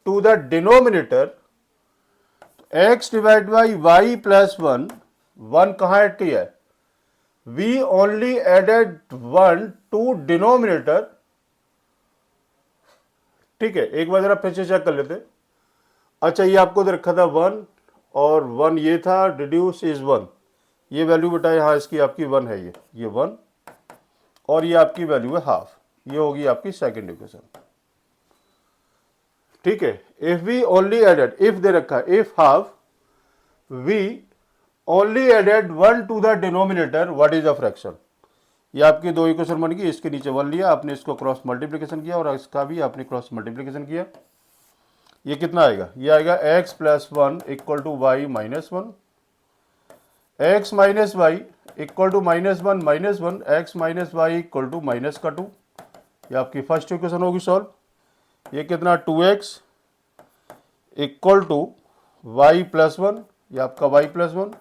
to the denominator, x divide by y plus 1 कहाँ ऐड किया है, we only added 1 to denominator. ठीक है, एक बार जरा फिर से चेक कर लेते। अच्छा, ये आपको दे रखा था 1 और 1 ये था, रिड्यूस इज 1, ये वैल्यू बताए, हाँ इसकी आपकी 1 है, ये 1, और ये आपकी वैल्यू है हाफ, ये होगी आपकी सेकेंड इक्वेशन। ठीक है, if we only added, if दे रखा है if half we only added 1 to the denominator, what is the fraction, ये आपकी दो इक्वेशन बन गई, इसके नीचे 1 लिया आपने, इसको क्रॉस मल्टीप्लिकेशन किया और इसका भी आपने क्रॉस मल्टीप्लिकेशन किया, ये कितना आएगा, ये आएगा x plus 1 equal to y minus 1, x minus y equal to -1 -1, x minus y equal to minus का 2, ये आपकी फर्स्ट इक्वेशन होगी सॉल्व। ये कितना 2x equal to y plus 1, ये आपका y plus 1,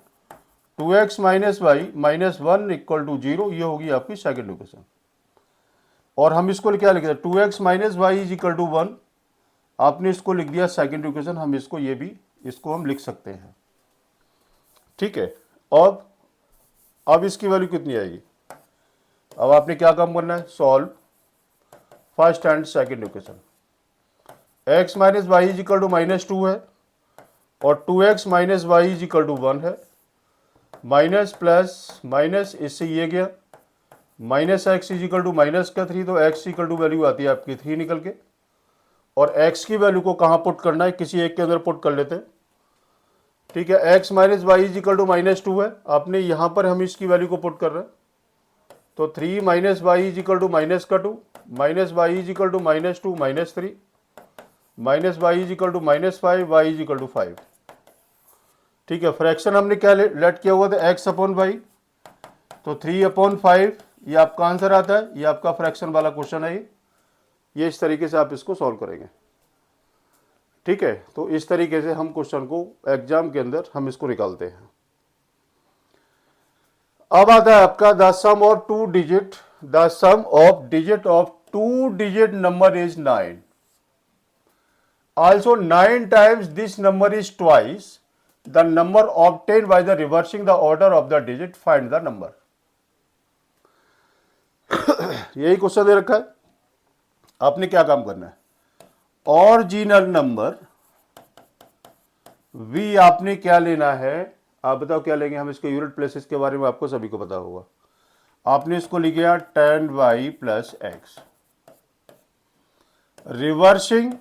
2x minus y minus 1 equal to 0, ये होगी आपकी सेकेंड इक्वेशन। और हम इसको क्या लिख रहे हैं, 2x minus y is equal to 1, आपने इसको लिख दिया सेकेंड इक्वेशन, हम इसको ये भी इसको हम लिख सकते हैं। ठीक है, अब इसकी वैल्यू कितनी आएगी, अब आपने क्या काम करना है, solve first and second equation. x minus y is equal to -2 है और 2x minus y is equal to 1 है, माइनस प्लस माइनस, इससे ये गया, minus x is equal to minus का 3, तो x इक्वल टू वैल्यू आती है आपकी 3 निकल के, और x की वैल्यू को कहाँ पुट करना है, किसी एक के अंदर पुट कर लेते हैं। ठीक है, x minus y is equal to -2 है, आपने यहाँ पर हम इसकी वैल्यू को पुट कर रहे हैं, तो 3 minus y is equal to minus का 2, minus y is equal to -2 -3, minus y is equal to -5, y is equal to 5। ठीक है, फ्रैक्शन हमने क्या लेट किया हुआ था, x अपॉन वाई, तो 3/5, ये आपका आंसर आता है, ये आपका फ्रैक्शन वाला क्वेश्चन है। ये इस तरीके से आप इसको सॉल्व करेंगे। ठीक है, तो इस तरीके से हम क्वेश्चन को एग्जाम के अंदर हम इसको निकालते हैं। अब आता है आपका the sum of 2 digit, the sum of digit of 2 digit number is 9, also 9 times this number is twice the number obtained by the reversing the order of the digit, find the number। यही question दे रखा है, आपने क्या काम करना है, original number v आपने क्या लेना है, आप बताओ क्या लेंगे हम इसके यूनिट प्लेसेस के बारे में आपको सभी को पता होगा। आपने इसको लिख गया tan y plus x. Reversing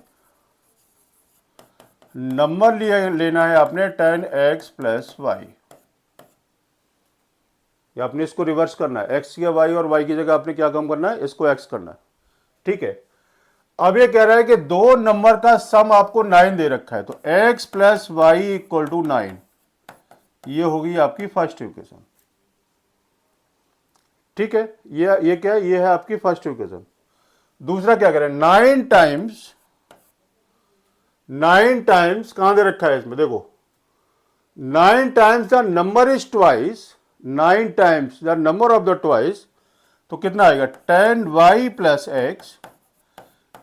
number लेना है आपने tan x प्लस वाई। आपने इसको रिवर्स करना है, x या y और y की जगह आपने क्या काम करना है, इसको x करना है। ठीक है, अब ये कह रहा है कि दो नंबर का सम आपको 9 दे रखा है, तो x plus y equal to 9, ये होगी आपकी फर्स्ट इक्वेशन। ठीक है, ये क्या है, ये है आपकी फर्स्ट इक्वेशन। दूसरा क्या करें, 9 टाइम्स कहां दे रखा है इसमें, देखो 9 times the number is twice, 9 times the number of the twice, तो कितना आएगा tan y plus x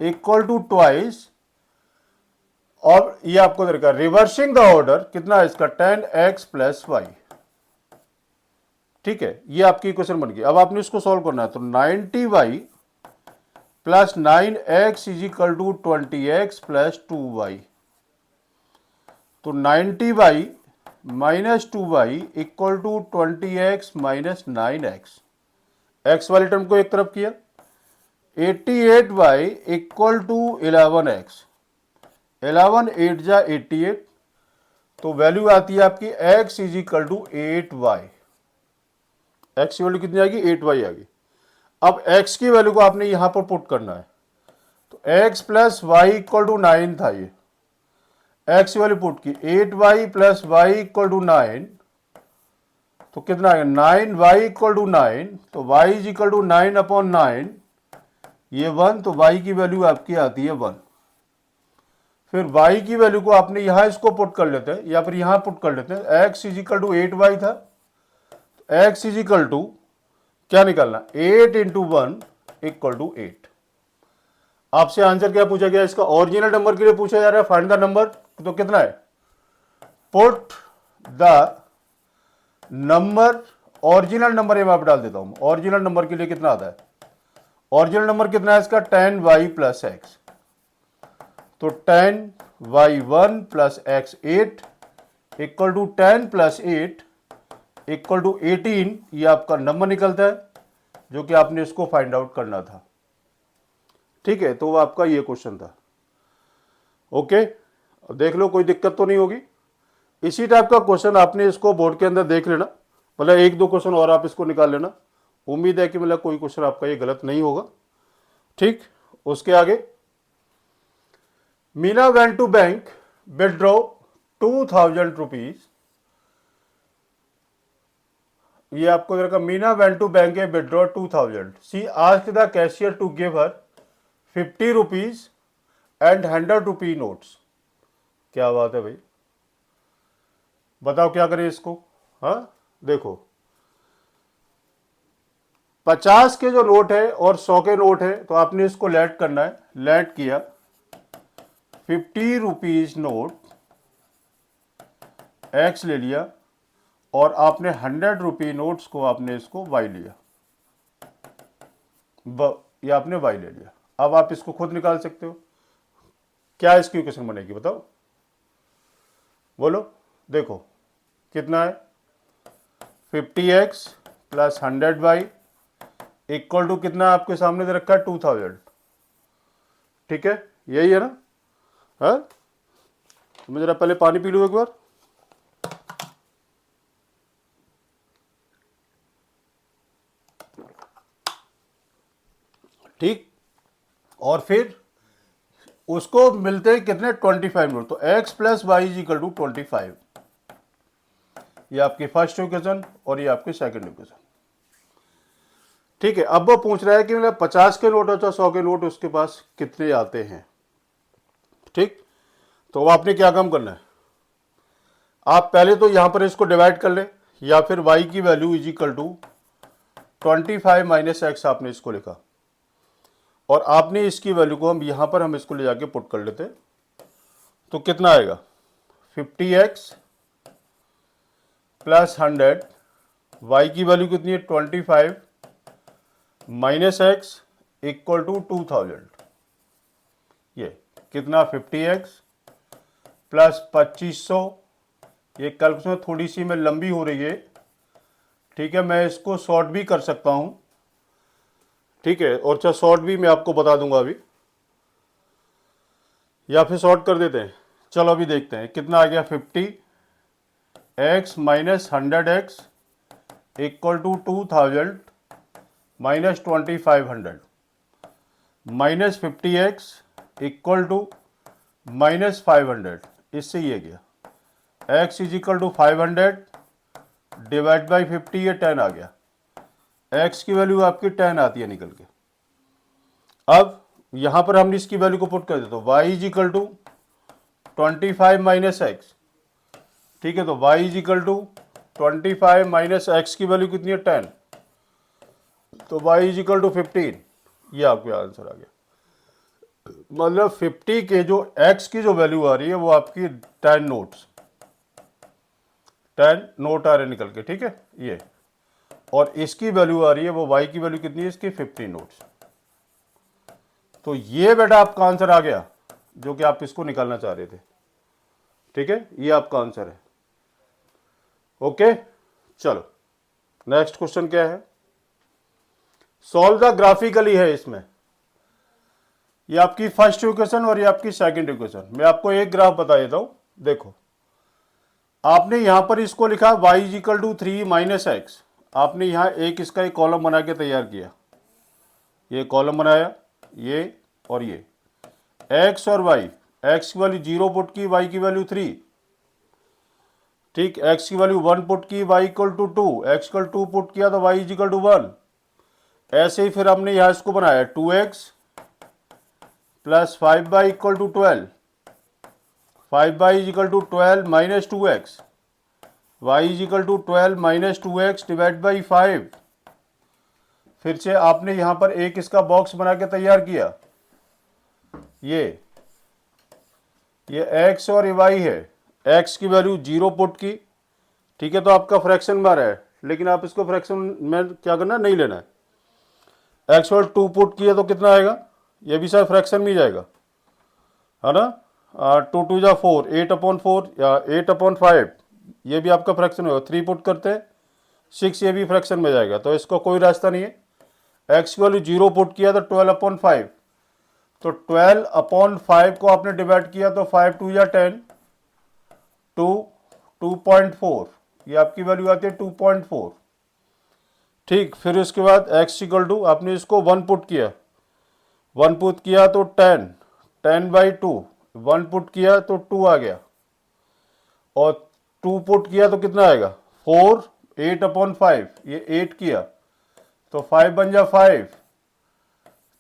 equal to twice, और ये आपको दे रखा रिवर्सिंग द ऑर्डर कितना है इसका tan x प्लस वाई। ठीक है, ये आपकी इक्वेशन बन गई। अब आपने इसको सॉल्व करना है, तो 90y plus 9x is equal to 20x plus 2y, तो 90y minus 2y equal to 20x minus 9x, x वाले टर्म को एक तरफ किया, 88y इक्वल टू 11x, 11 8 जा 88, तो वैल्यू आती है आपकी x is equal to 8y, x की वैल्यू कितनी आएगी 8y आ गई। अब x की वैल्यू को आपने यहां पर पुट करना है, तो x plus y equal to 9 था, ये x की वैल्यू पुट की 8y plus y equal to 9, तो कितना आएगा 9y इक्वल टू 9, तो y is equal to 9 upon 9, ये 1, तो y की वैल्यू आपकी आती है 1। फिर y की वैल्यू को आपने यहां इसको पुट कर लेते हैं या फिर यहां पुट कर लेते हैं, x is equal to 8y था, x इज इक्वल टू क्या निकालना 8 इंटू 1 इक्वल टू 8। आपसे आंसर क्या पूछा गया, इसका ओरिजिनल नंबर के लिए पूछा जा रहा है फाइंड द नंबर, तो कितना है put the number, original number ये मैं आप डाल देता हूं, ओरिजिनल नंबर के लिए कितना आता है, ओरिजिनल नंबर कितना है इसका tan y प्लस एक्स, तो tan y1 plus x 8 equal to 10 plus 8 equal to 18, ये आपका नंबर निकलता है जो कि आपने इसको फाइंड आउट करना था। ठीक है, तो वो आपका ये क्वेश्चन था। ओके, देख लो कोई दिक्कत तो नहीं होगी। इसी टाइप का क्वेश्चन आपने इसको बोर्ड के अंदर देख लेना, मतलब एक दो क्वेश्चन और आप इसको निकाल लेना, उम्मीद है कि मतलब कोई क्वेश्चन आपका ये गलत नहीं होगा। ठीक, उसके आगे Meena went to bank withdraw 2000 rupees, ये आपको देखा Meena went to bank a withdraw 2000, she asked the cashier to give her 50 rupees and 100 rupee notes. क्या बात है भाई, बताओ क्या करें इसको। हाँ देखो 50 के जो नोट है और 100 के नोट है, तो आपने इसको लेट करना है, लेट किया 50 रुपीज नोट एक्स ले लिया, और आपने 100 रुपी नोट्स को आपने इसको वाई लिया, ये आपने वाई ले लिया। अब आप इसको खुद निकाल सकते हो, क्या इसकी इक्वेशन बनेगी बताओ, बोलो। देखो कितना है 50x plus 100y equal to कितना आपके सामने दे रखा है 2000। ठीक है, यही है ना। हाँ, तो मैं जरा पहले पानी पी लूँ एक बार। ठीक, और फिर उसको मिलते हैं कितने 25 नोट, तो x plus y is equal to 25, ये आपकी फर्स्ट इक्वेशन और ये आपकी सेकंड इक्वेशन। ठीक है, अब वो पूछ रहा है कि मतलब 50 के नोट और 100 के नोट उसके पास कितने आते हैं। ठीक, तो आपने क्या काम करना है, आप पहले तो यहां पर इसको डिवाइड कर ले, या फिर y की वैल्यू is equal to 25 minus x आपने इसको लिखा, और आपने इसकी वैल्यू को हम यहां पर हम इसको ले जाके पुट कर लेते, तो कितना आएगा 50x प्लस 100, y की वैल्यू कितनी है 25 माइनस एक्स इक्वल टू 2000, ये कितना 50x प्लस 2500, ये कैलकुलेशन थोड़ी सी में लंबी हो रही है, ठीक है, मैं इसको शॉर्ट भी कर सकता हूँ, ठीक है, और अच्छा शॉर्ट भी मैं आपको बता दूंगा अभी, या फिर शॉर्ट कर देते हैं। चलो अभी देखते हैं कितना आ गया, 50x minus 100x equal to 2000 minus 2500 minus 50x equal to minus 500, इससे ये गया x is equal to 500 divide by 50, ये 10 आ गया, x की वैल्यू आपकी 10 आती है निकल के। अब यहां पर हमने इसकी वैल्यू को पुट कर देते, y is equal to 25 minus x, ठीक है, तो y is equal to 25 minus x की वैल्यू कितनी है 10, तो y इज इक्वल टू 15, ये आपका आंसर आ गया। मतलब 50 के जो x की जो वैल्यू आ रही है वो आपकी 10 नोट्स, 10 नोट आ रहे निकल के, ठीक है ये, और इसकी वैल्यू आ रही है वो y की वैल्यू कितनी है इसकी 50 नोट्स। तो ये बेटा आपका आंसर आ गया जो कि आप इसको निकालना चाह रहे थे, ठीक है, ये आपका आंसर है। ओके, चलो नेक्स्ट क्वेश्चन क्या है, सॉल्व द ग्राफिकली है इसमें, ये आपकी फर्स्ट इक्वेशन और ये आपकी सेकंड इक्वेशन। मैं आपको एक ग्राफ बता देता हूं, देखो आपने यहां पर इसको लिखा y is equal to 3 minus x, आपने यहां एक इसका एक कॉलम बना के तैयार किया, ये कॉलम बनाया, ये और ये x और y, x की वैल्यू 0 पुट की, y की वैल्यू 3, ठीक, x की वैल्यू 1 पुट की, y equal to 2, x equal 2 put किया तो y इज इक्वल टू 1। ऐसे ही फिर हमने यहां इसको बनाया 2x plus 5y equal to 12, 5y is equal to 12 minus 2x, y is equal to 12 minus 2x divide by 5। फिर से आपने यहां पर एक इसका बॉक्स बना के तैयार किया, ये x और ये y है, x की वैल्यू 0 पुट की, ठीक है, तो आपका फ्रैक्शन में आ रहा है, लेकिन आप इसको फ्रैक्शन में क्या करना नहीं लेना है। x और 2 पुट किया तो कितना आएगा, ये भी शायद फ्रैक्शन में ही जाएगा, है ना, 2 2 जा 4, 8/4 या 8/5, ये भी आपका फ्रैक्शन होगा। 3 पुट करते हैं 6, ये भी फ्रैक्शन में जाएगा, तो इसको कोई रास्ता नहीं है। x की वैल्यू 0 पुट किया तो 12/5, तो 12/5 को आपने डिवाइड किया तो 5 2 या 10, 2.4, ये आपकी वैल्यू आती है 2.4, ठीक। फिर उसके बाद x इक्वल टू आपने इसको 1 पुट किया, 1 पुट किया तो 10, 10/2, 1 पुट किया तो 2 आ गया, और 2 पुट किया तो कितना आएगा 4, 8/5, ये 8 किया तो 5 बन जा 5,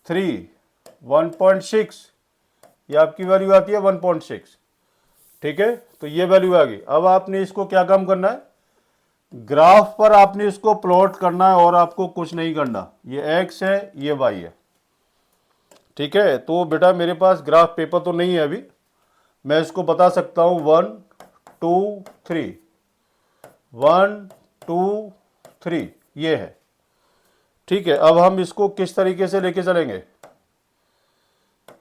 3, 1.6, ये आपकी वैल्यू आती है 1.6, ठीक है, तो ये वैल्यू आ गई। अब आपने इसको क्या काम करना है, ग्राफ पर आपने इसको प्लॉट करना है और आपको कुछ नहीं करना, ये x है ये y है, ठीक है। तो बेटा मेरे पास ग्राफ पेपर तो नहीं है अभी, मैं इसको बता सकता हूं 1 2 3, 1 2 3, ये है, ठीक है। अब हम इसको किस तरीके से लेके चलेंगे,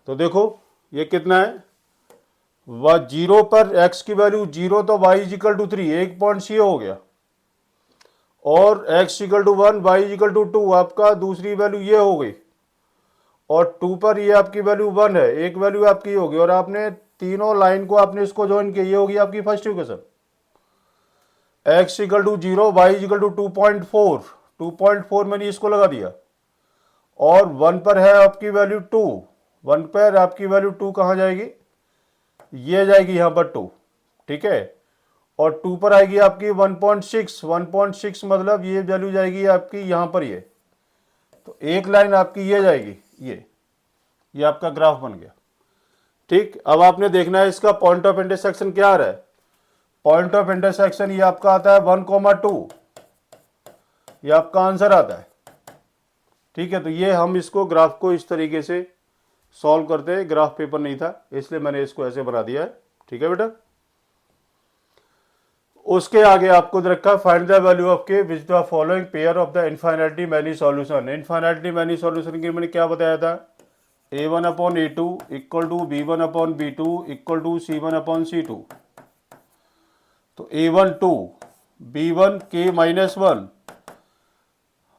तो देखो ये कितना है, 0 पर x की वैल्यू 0 तो y is equal to 3, 1 point C हो गया, और x equal to 1, y equal to 2, आपका दूसरी वैल्यू ये हो गई, और 2 पर ये आपकी वैल्यू 1 है, एक वैल्यू आपकी होगी, और आपने तीनों लाइन को आपने इसको ज्वाइन किया, ये होगी आपकी first equation. x equal to 0, y equal to 2.4, 2.4 मैंने इसको लगा दिया, और 1 पर है आपकी वैल्यू 2, 1 पर आपकी वैल्यू 2 कहाँ जाएगी, ये जाएगी यहाँ पर 2, ठीक है, और 2 पर आएगी आपकी 1.6, 1.6 मतलब ये वैल्यू जाएगी आपकी यहाँ पर, ये तो एक लाइन आपकी ये जाएगी, ये आपका ग्राफ बन गया, ठीक। अब आपने देखना है इसका पॉइंट ऑफ इंटरसेक्शन क्या आ रहा है, पॉइंट ऑफ इंटरसेक्शन ये आपका आता है 1,2, ये आपका आंसर आता है, ठीक है। तो ये हम इसको ग्राफ को इस तरीके से सॉल्व करते हैं, ग्राफ पेपर नहीं था इसलिए मैंने इसको ऐसे बना दिया है, ठीक है बेटा। उसके आगे आपको रखा find the value of k which the following pair of the infinitely many solution. Infinitely many solution की मैंने क्या बताया था, A1 upon A2 equal to B1 upon B2 equal to C1 upon C2। तो A1 2, B1 K माइनस 1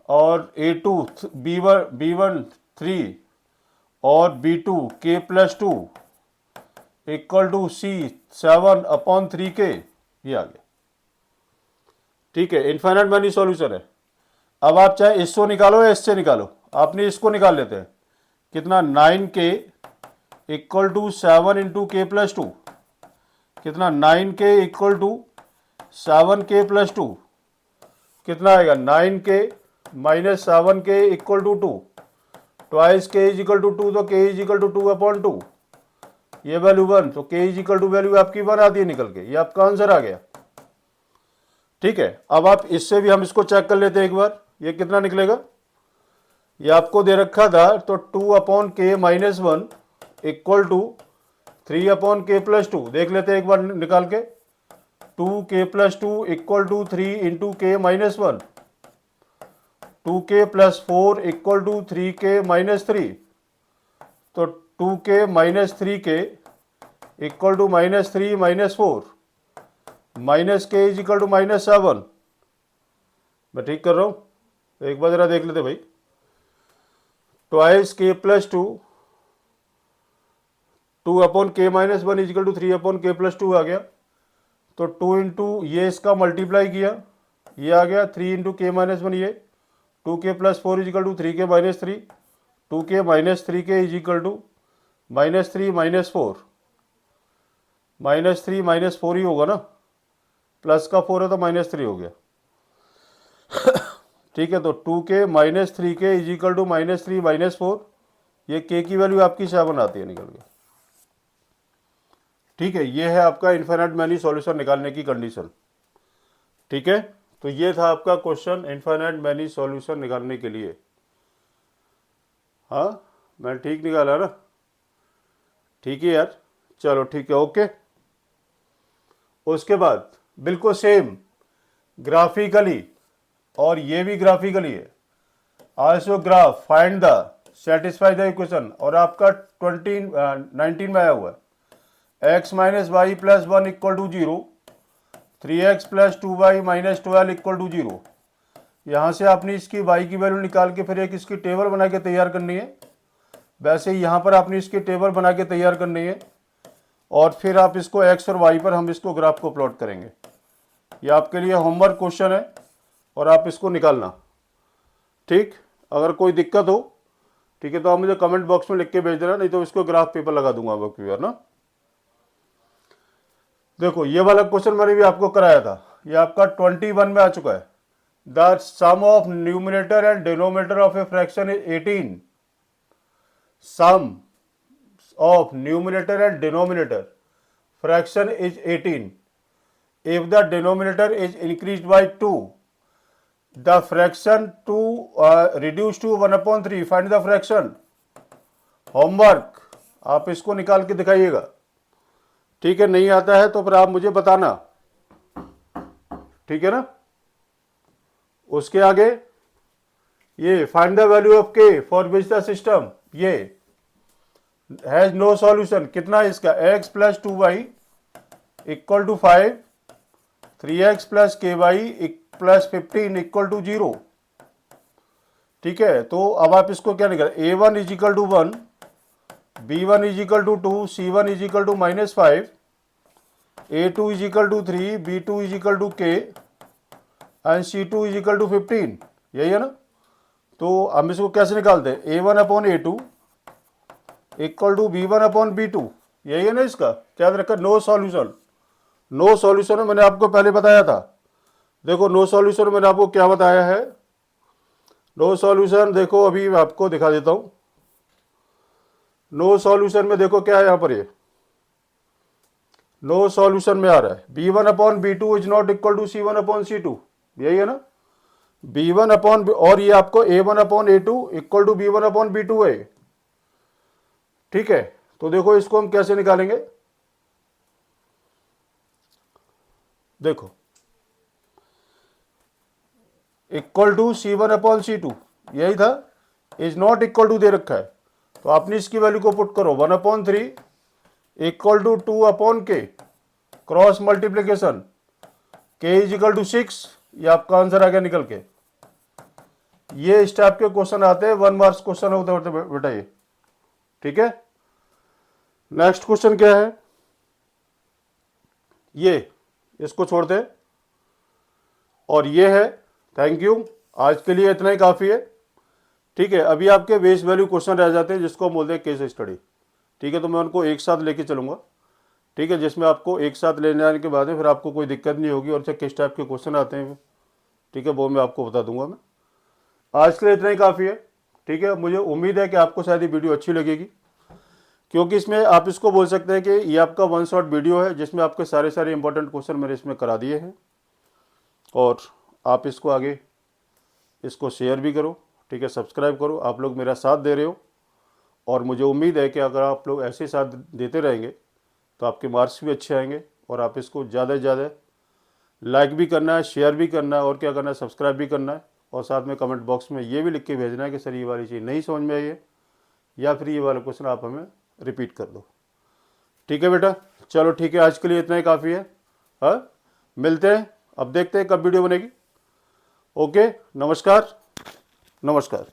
और A2 B1 3 और B2 K plus 2 equal to C 7 upon 3K। ये आ गया। ठीक है, इन्फाइनाइट मैनी सॉल्यूशन है। अब आप चाहे इसको निकालो या इससे निकालो, आपने इसको निकाल लेते हैं। कितना 9K इक्वल टू 7 इंटू के प्लस 2। कितना 9K equal to 7K plus 2। कितना आएगा 9K minus 7K equal to 2। Twice K is equal to 2, तो K is equal to 2 upon 2। ये वैल्यू 1, तो K is equal to value आपकी 1 आती है निकल के। ये आपका आंसर आ गया। ठीक है, अब आप इससे भी हम इसको चेक कर लेते हैं एक बार, ये कितना निकलेगा। ये आपको दे रखा था, तो 2 upon K minus 1 equal to 3 upon K plus 2। देख लेते हैं एक बार निकाल के। 2K plus 2 equal to 3 into K minus 1। 2K plus 4 equal to 3K minus 3। तो 2K minus 3K equal to minus 3 minus 4 minus K is equal to minus 7। मैं ठीक कर रहा हूँ, एक बार जरा देख लेते भाई। Twice K plus 2, 2 upon K minus 1 is equal to 3 upon K plus 2 आ गया। तो 2 इंटू ये इसका मल्टीप्लाई किया, ये आ गया 3 इंटू K माइनस 1, ये 2K plus 4 is equal to 3K minus 3। 2K minus 3K is equal to minus 3 minus 4। Minus 3 minus 4 ही होगा ना, प्लस का 4 है तो माइनस 3 हो गया। ठीक है, तो 2K minus 3K is equal to minus 3 minus 4। ये K की वैल्यू आपकी 7 आती है निकल के। ठीक है, ये है आपका इनफाइनाइट मैनी सॉल्यूशन निकालने की कंडीशन। ठीक है, तो ये था आपका क्वेश्चन इनफाइनाइट मैनी सॉल्यूशन निकालने के लिए। हाँ, मैं ठीक निकाला ना? ठीक है यार, चलो ठीक है, ओके। उसके बाद बिल्कुल सेम ग्राफिकली, और ये भी ग्राफिकली है। Also graph find the satisfy the equation, और आपका 19 में आया हुआ है x minus y plus 1 equal to 0, 3x plus 2y minus 12 equal to 0। यहाँ से आपने इसकी y की वैल्यू निकाल के फिर एक इसकी टेबल बना के तैयार करनी है। वैसे ही यहाँ पर आपने इसकी टेबल बना के तैयार करनी है, और फिर आप इसको x और y पर हम इसको ग्राफ को प्लॉट करेंगे। ये आपके लिए होमवर्क क्वेश्चन है और आप इसको निकालना। ठीक, अगर कोई दिक्कत हो ठीक है तो आप मुझे कमेंट बॉक्स में लिख के भेज देना, नहीं तो इसको ग्राफ पेपर लगा दूंगा आपको यार ना। देखो ये वाला क्वेश्चन मैंने भी आपको कराया था, ये आपका 21 में आ चुका है। The sum of numerator and denominator of a fraction is 18। Sum of numerator and denominator fraction is 18 if the denominator is increased by 2, the fraction 2 reduced to 1/3, find the fraction। Homework आप इसको निकाल के दिखाइएगा। ठीक है, नहीं आता है तो फिर आप मुझे बताना। ठीक है ना। उसके आगे ये find the value of k for which the system ये हैज नो सॉल्यूशन। कितना इसका x plus 2y equal to 5, 3x plus KY plus 15 equal to 0। ठीक है, तो अब आप इसको क्या निकाल, A1 is equal to 1, B1 is equal to 2, C1 is equal to minus 5, A2 is equal to 3, B2 is equal to K and C2 is equal to 15। यही है ना। तो हम इसको कैसे निकालते हैं, A1 upon A2 equal to B1 upon B2। यही है ना। इसका क्या रखा, नो सॉल्यूशन। नो सॉल्यूशन है, मैंने आपको पहले बताया था। देखो नो सॉल्यूशन मैंने आपको क्या बताया है। नो सॉल्यूशन देखो अभी मैं आपको दिखा देता हूं। नो सॉल्यूशन में देखो क्या है यहाँ पर, ये नो सॉल्यूशन में आ रहा है B1 upon B2 is not equal to C1 upon C2। यही है ना। B1 अपॉन, और ये आपको A1 upon A2 equal to B1 upon B2 है। ठीक है, तो देखो इसको हम कैसे निकालेंगे। देखो equal to C1 upon C2 यही था, इज नॉट इक्वल टू दे रखा है, तो आपने इसकी वैल्यू को पुट करो 1/3 equal to 2/k cross multiplication k is equal to 6। ये आपका आंसर आ गया निकल के। ये इस टाइप के क्वेश्चन आते हैं, 1 मार्क्स क्वेश्चन होते होते बेटा ये। ठीक है, नेक्स्ट क्वेश्चन क्या है, ये इसको छोड़ते हैं और ये है। थैंक यू, आज के लिए इतना ही काफ़ी है। ठीक है, अभी आपके बेस वैल्यू क्वेश्चन रह जाते हैं जिसको हम बोलते हैं केस स्टडी। ठीक है, तो मैं उनको एक साथ लेके चलूँगा। ठीक है, जिसमें आपको एक साथ लेने आने के बाद में फिर आपको कोई दिक्कत नहीं होगी, और चाहे किस टाइप के क्वेश्चन आते हैं, ठीक है, वो मैं आपको बता दूंगा। मैं आज के लिए इतना ही काफ़ी है। ठीक है, मुझे उम्मीद है कि आपको शायद ये वीडियो अच्छी लगेगी, क्योंकि इसमें आप इसको बोल सकते हैं कि ये आपका 1 शॉट वीडियो है जिसमें आपके सारे इंपॉर्टेंट क्वेश्चन मैंने इसमें करा दिए हैं। और आप इसको आगे इसको शेयर भी करो। ठीक है, सब्सक्राइब करो। आप लोग मेरा साथ दे रहे हो और मुझे उम्मीद है कि अगर आप लोग ऐसे साथ देते रहेंगे तो आपके मार्क्स भी अच्छे आएंगे। और आप इसको ज़्यादा से ज़्यादा लाइक भी करना है, शेयर भी करना है, और क्या करना है, सब्सक्राइब भी करना है। और साथ में कमेंट बॉक्स में ये भी लिख के भेजना है कि सर ये वाली चीज़ नहीं समझ में आई है, या फिर ये वाला क्वेश्चन आप हमें रिपीट कर दो। ठीक है बेटा, चलो ठीक है, आज के लिए इतना ही काफ़ी है। हाँ, मिलते हैं, अब देखते हैं कब वीडियो बनेगी। ओके, नमस्कार नमस्कार।